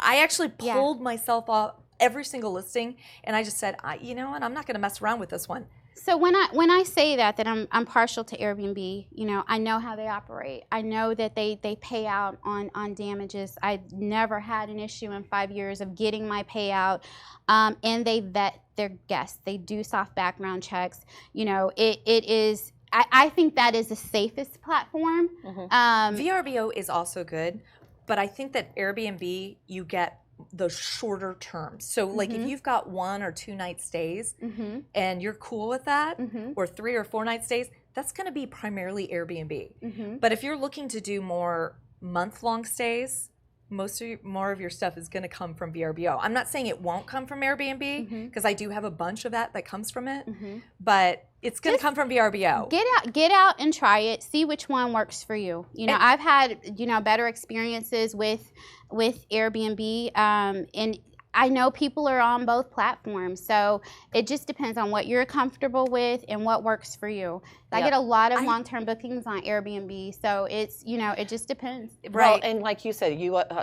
actually pulled myself off every single listing, and I just said, you know what, I'm not going to mess around with this one. So when I say that I'm partial to Airbnb, you know, I know how they operate. I know that they pay out on damages. I never had an issue in 5 years of getting my payout, and they vet their guests. They do soft background checks. You know, it is. I think that is the safest platform. VRBO is also good, but I think that Airbnb, you get those shorter terms. So like if you've got 1 or 2 night stays and you're cool with that, or 3 or 4 night stays, that's going to be primarily Airbnb. But if you're looking to do more month-long stays, more of your stuff is going to come from VRBO. I'm not saying it won't come from Airbnb, because I do have a bunch of that comes from it, but it's going to come from VRBO. Get out and try it. See which one works for you. You know, I've had, you know, better experiences with Airbnb, and I know people are on both platforms, so it just depends on what you're comfortable with and what works for you. I get a lot of long-term bookings on Airbnb, so it's, you know, it just depends. Right, and like you said,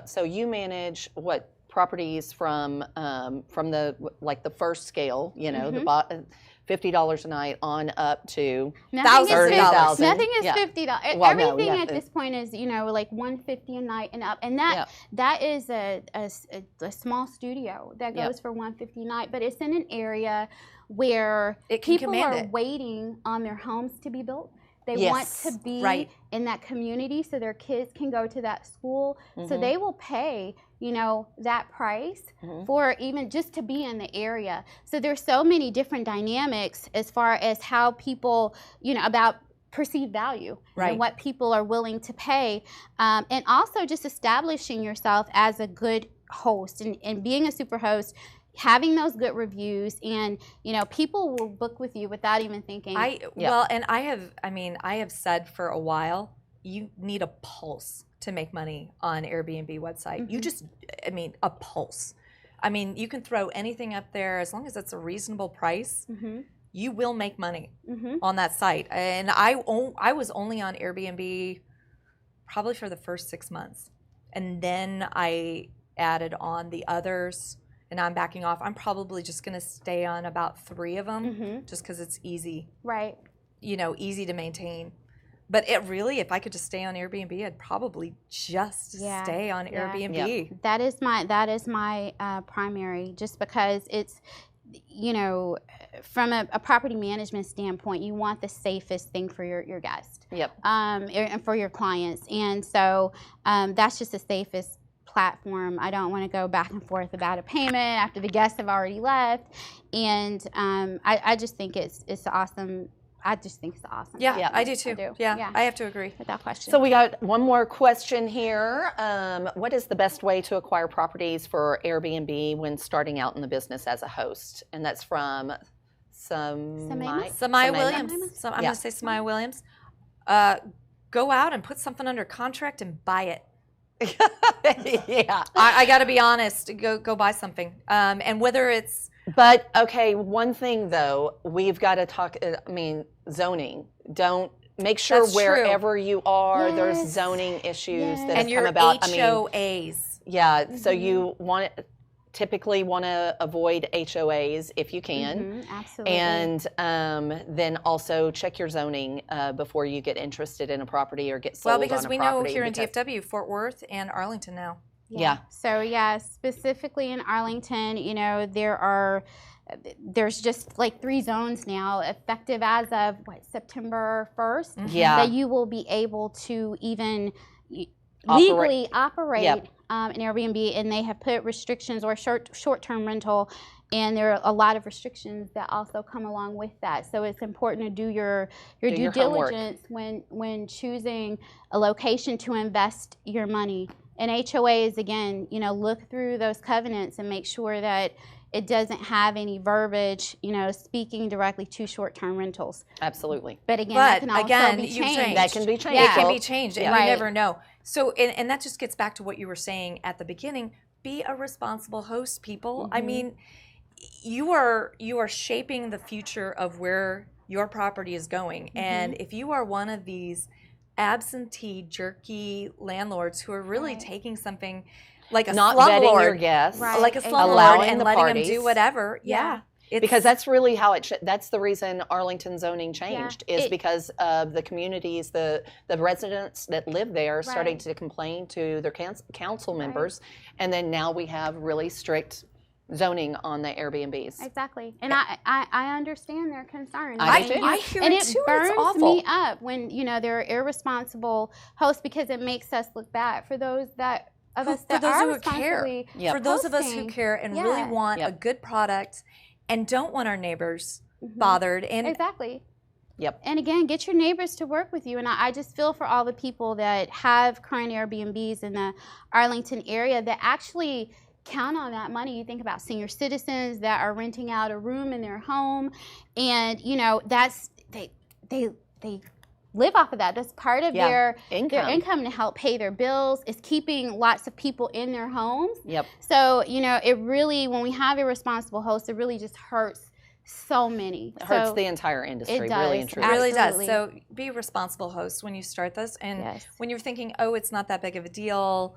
so you manage what properties from the first scale, you know, the $50 a night on up to $30,000. Nothing is $50. Well, everything at this point is, you know, like $150 a night and up, and that is a small studio that goes for $150 a night, but it's in an area where people are waiting on their homes to be built. They want to be in that community so their kids can go to that school. So they will pay, you know, that price for even just to be in the area. So there's so many different dynamics as far as how people, you know, about perceived value and what people are willing to pay. And also just establishing yourself as a good host and being a super host, having those good reviews, and you know, people will book with you without even thinking. Well, and I have said for a while, you need a pulse to make money on Airbnb website. You just, a pulse. You can throw anything up there as long as it's a reasonable price. You will make money on that site. And I was only on Airbnb probably for the first 6 months, and then I added on the others. And I'm backing off. I'm probably just going to stay on about 3 of them, just because it's easy. Right. You know, easy to maintain. But it really, if I could just stay on Airbnb, I'd probably just stay on Airbnb. Yeah. That is my primary, just because it's, you know, from a property management standpoint, you want the safest thing for your guest. And for your clients. And so that's just the safest platform. I don't want to go back and forth about a payment after the guests have already left, and I just think it's awesome. I just think it's awesome. Yeah, I do too. I have to agree. Without question. So we got one more question here. What is the best way to acquire properties for Airbnb when starting out in the business as a host? And that's from Samaya Williams. I'm going to say Samaya Williams. Go out and put something under contract and buy it. I got to be honest. Go buy something, and whether it's. But okay, one thing though, we've got to talk. Zoning. Don't make sure That's wherever true. you are, there's zoning issues that and have come about. HOAs. So you typically want to avoid HOAs if you can. Absolutely. And then also check your zoning before you get interested in a property or get sold on a property. Well, because we know here in DFW, Fort Worth and Arlington now. So specifically in Arlington, you know, there's just like 3 zones now, effective as of September 1st. That you will be able to even legally operate an Airbnb, and they have put restrictions or short-term rental, and there are a lot of restrictions that also come along with that. So it's important to do your due diligence when choosing a location to invest your money. And HOAs, again, you know, look through those covenants and make sure that it doesn't have any verbiage, you know, speaking directly to short-term rentals. Absolutely. But again, that can also be changed. That can be changed. It can be changed, and you never know. So, and that just gets back to what you were saying at the beginning. Be a responsible host, people. You are shaping the future of where your property is going. And if you are one of these absentee, jerky landlords who are really taking something like a not slumlord, vetting your guests, like a slumlord, and letting them do whatever. Because that's really how that's the reason Arlington zoning changed, is because of the communities, the residents that live there starting to complain to their council members, and then now we have really strict zoning on the Airbnbs. Exactly, and I understand their concerns. I do too. I hear and it it too. burns It's awful. me up when they're irresponsible hosts, because it makes us look bad for those that of us that are responsibly For those of us who hosting. care and really want a good product and don't want our neighbors bothered. And Exactly. Yep. And again, get your neighbors to work with you. And I just feel for all the people that have current Airbnbs in the Arlington area that actually count on that money. You think about senior citizens that are renting out a room in their home, and that's they live off of that. That's part of their income to help pay their bills. Is keeping lots of people in their homes. Yep. So it really, when we have irresponsible hosts, it really just hurts so many. It hurts the entire industry, it does. really and truly. It really does. Absolutely. So be a responsible host when you start this. And when you're thinking, oh, it's not that big of a deal,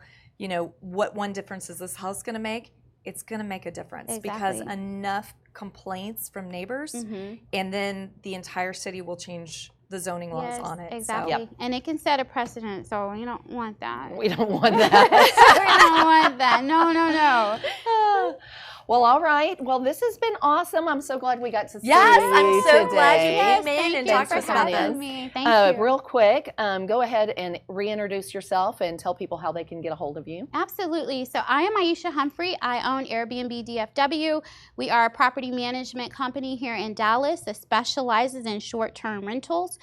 what one difference is this house going to make? It's going to make a difference because enough complaints from neighbors, and then the entire city will change the zoning laws on it. Exactly. So. And it can set a precedent, so we don't want that. We don't want that. We don't want that. No. Well, all right. Well, this has been awesome. I'm so glad we got to see you I'm so glad you today. came in and talked to us about this. Thank you. Real quick, go ahead and reintroduce yourself and tell people how they can get a hold of you. Absolutely. So I am Aesha Humphrey. I own Airbnb DFW. We are a property management company here in Dallas that specializes in short-term rentals,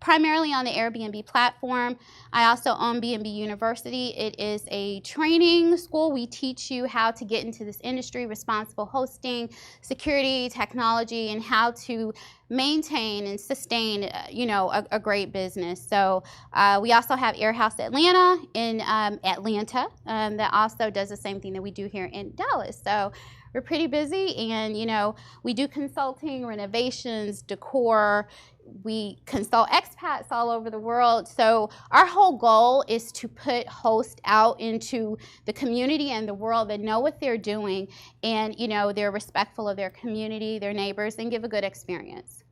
primarily on the Airbnb platform. I also own BNB University. It is a training school. We teach you how to get into this industry, responsible hosting, security, technology, and how to maintain and sustain, a great business. So we also have Air Atlanta in Atlanta that also does the same thing that we do here in Dallas. So we're pretty busy, and we do consulting, renovations, decor. We consult expats all over the world. So our whole goal is to put hosts out into the community and the world that know what they're doing, and they're respectful of their community, their neighbors, and give a good experience.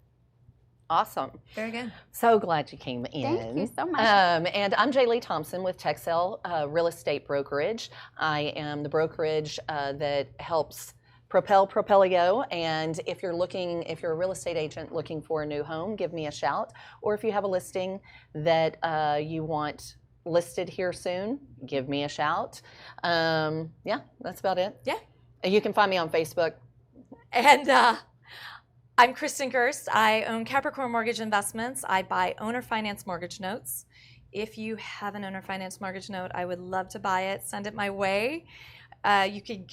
Awesome. Very good. So glad you came in. Thank you so much. And I'm Jer'leigh Thompson with Texel Real Estate Brokerage. I am the brokerage that helps propel Propelio, and if you're a real estate agent looking for a new home, give me a shout. Or if you have a listing that you want listed here soon, give me a shout. That's about it. Yeah. You can find me on Facebook. And I'm Kristin Gerst. I own Capricorn Mortgage Investments. I buy owner finance mortgage notes. If you have an owner finance mortgage note, I would love to buy it. Send it my way. You could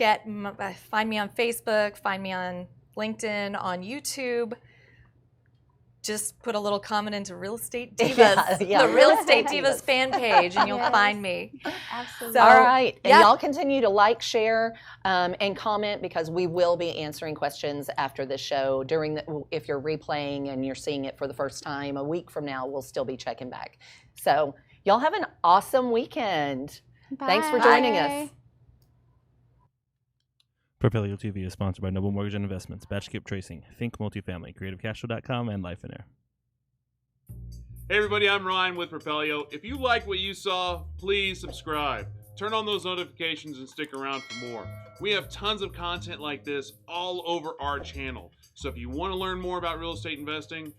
find me on Facebook, find me on LinkedIn, on YouTube. Just put a little comment into Real Estate Divas, the Real Estate Divas fan page, and you'll find me. Absolutely. So, all right. And y'all continue to like, share, and comment, because we will be answering questions after this show. If you're replaying and you're seeing it for the first time, a week from now, we'll still be checking back. So y'all have an awesome weekend. Bye. Thanks for joining us. Propelio TV is sponsored by Noble Mortgage and Investments, Batch Skip Tracing, Think Multifamily, CreativeCashflow.com, and Lifeonaire. Hey everybody, I'm Ryan with Propelio. If you like what you saw, please subscribe. Turn on those notifications and stick around for more. We have tons of content like this all over our channel. So if you want to learn more about real estate investing,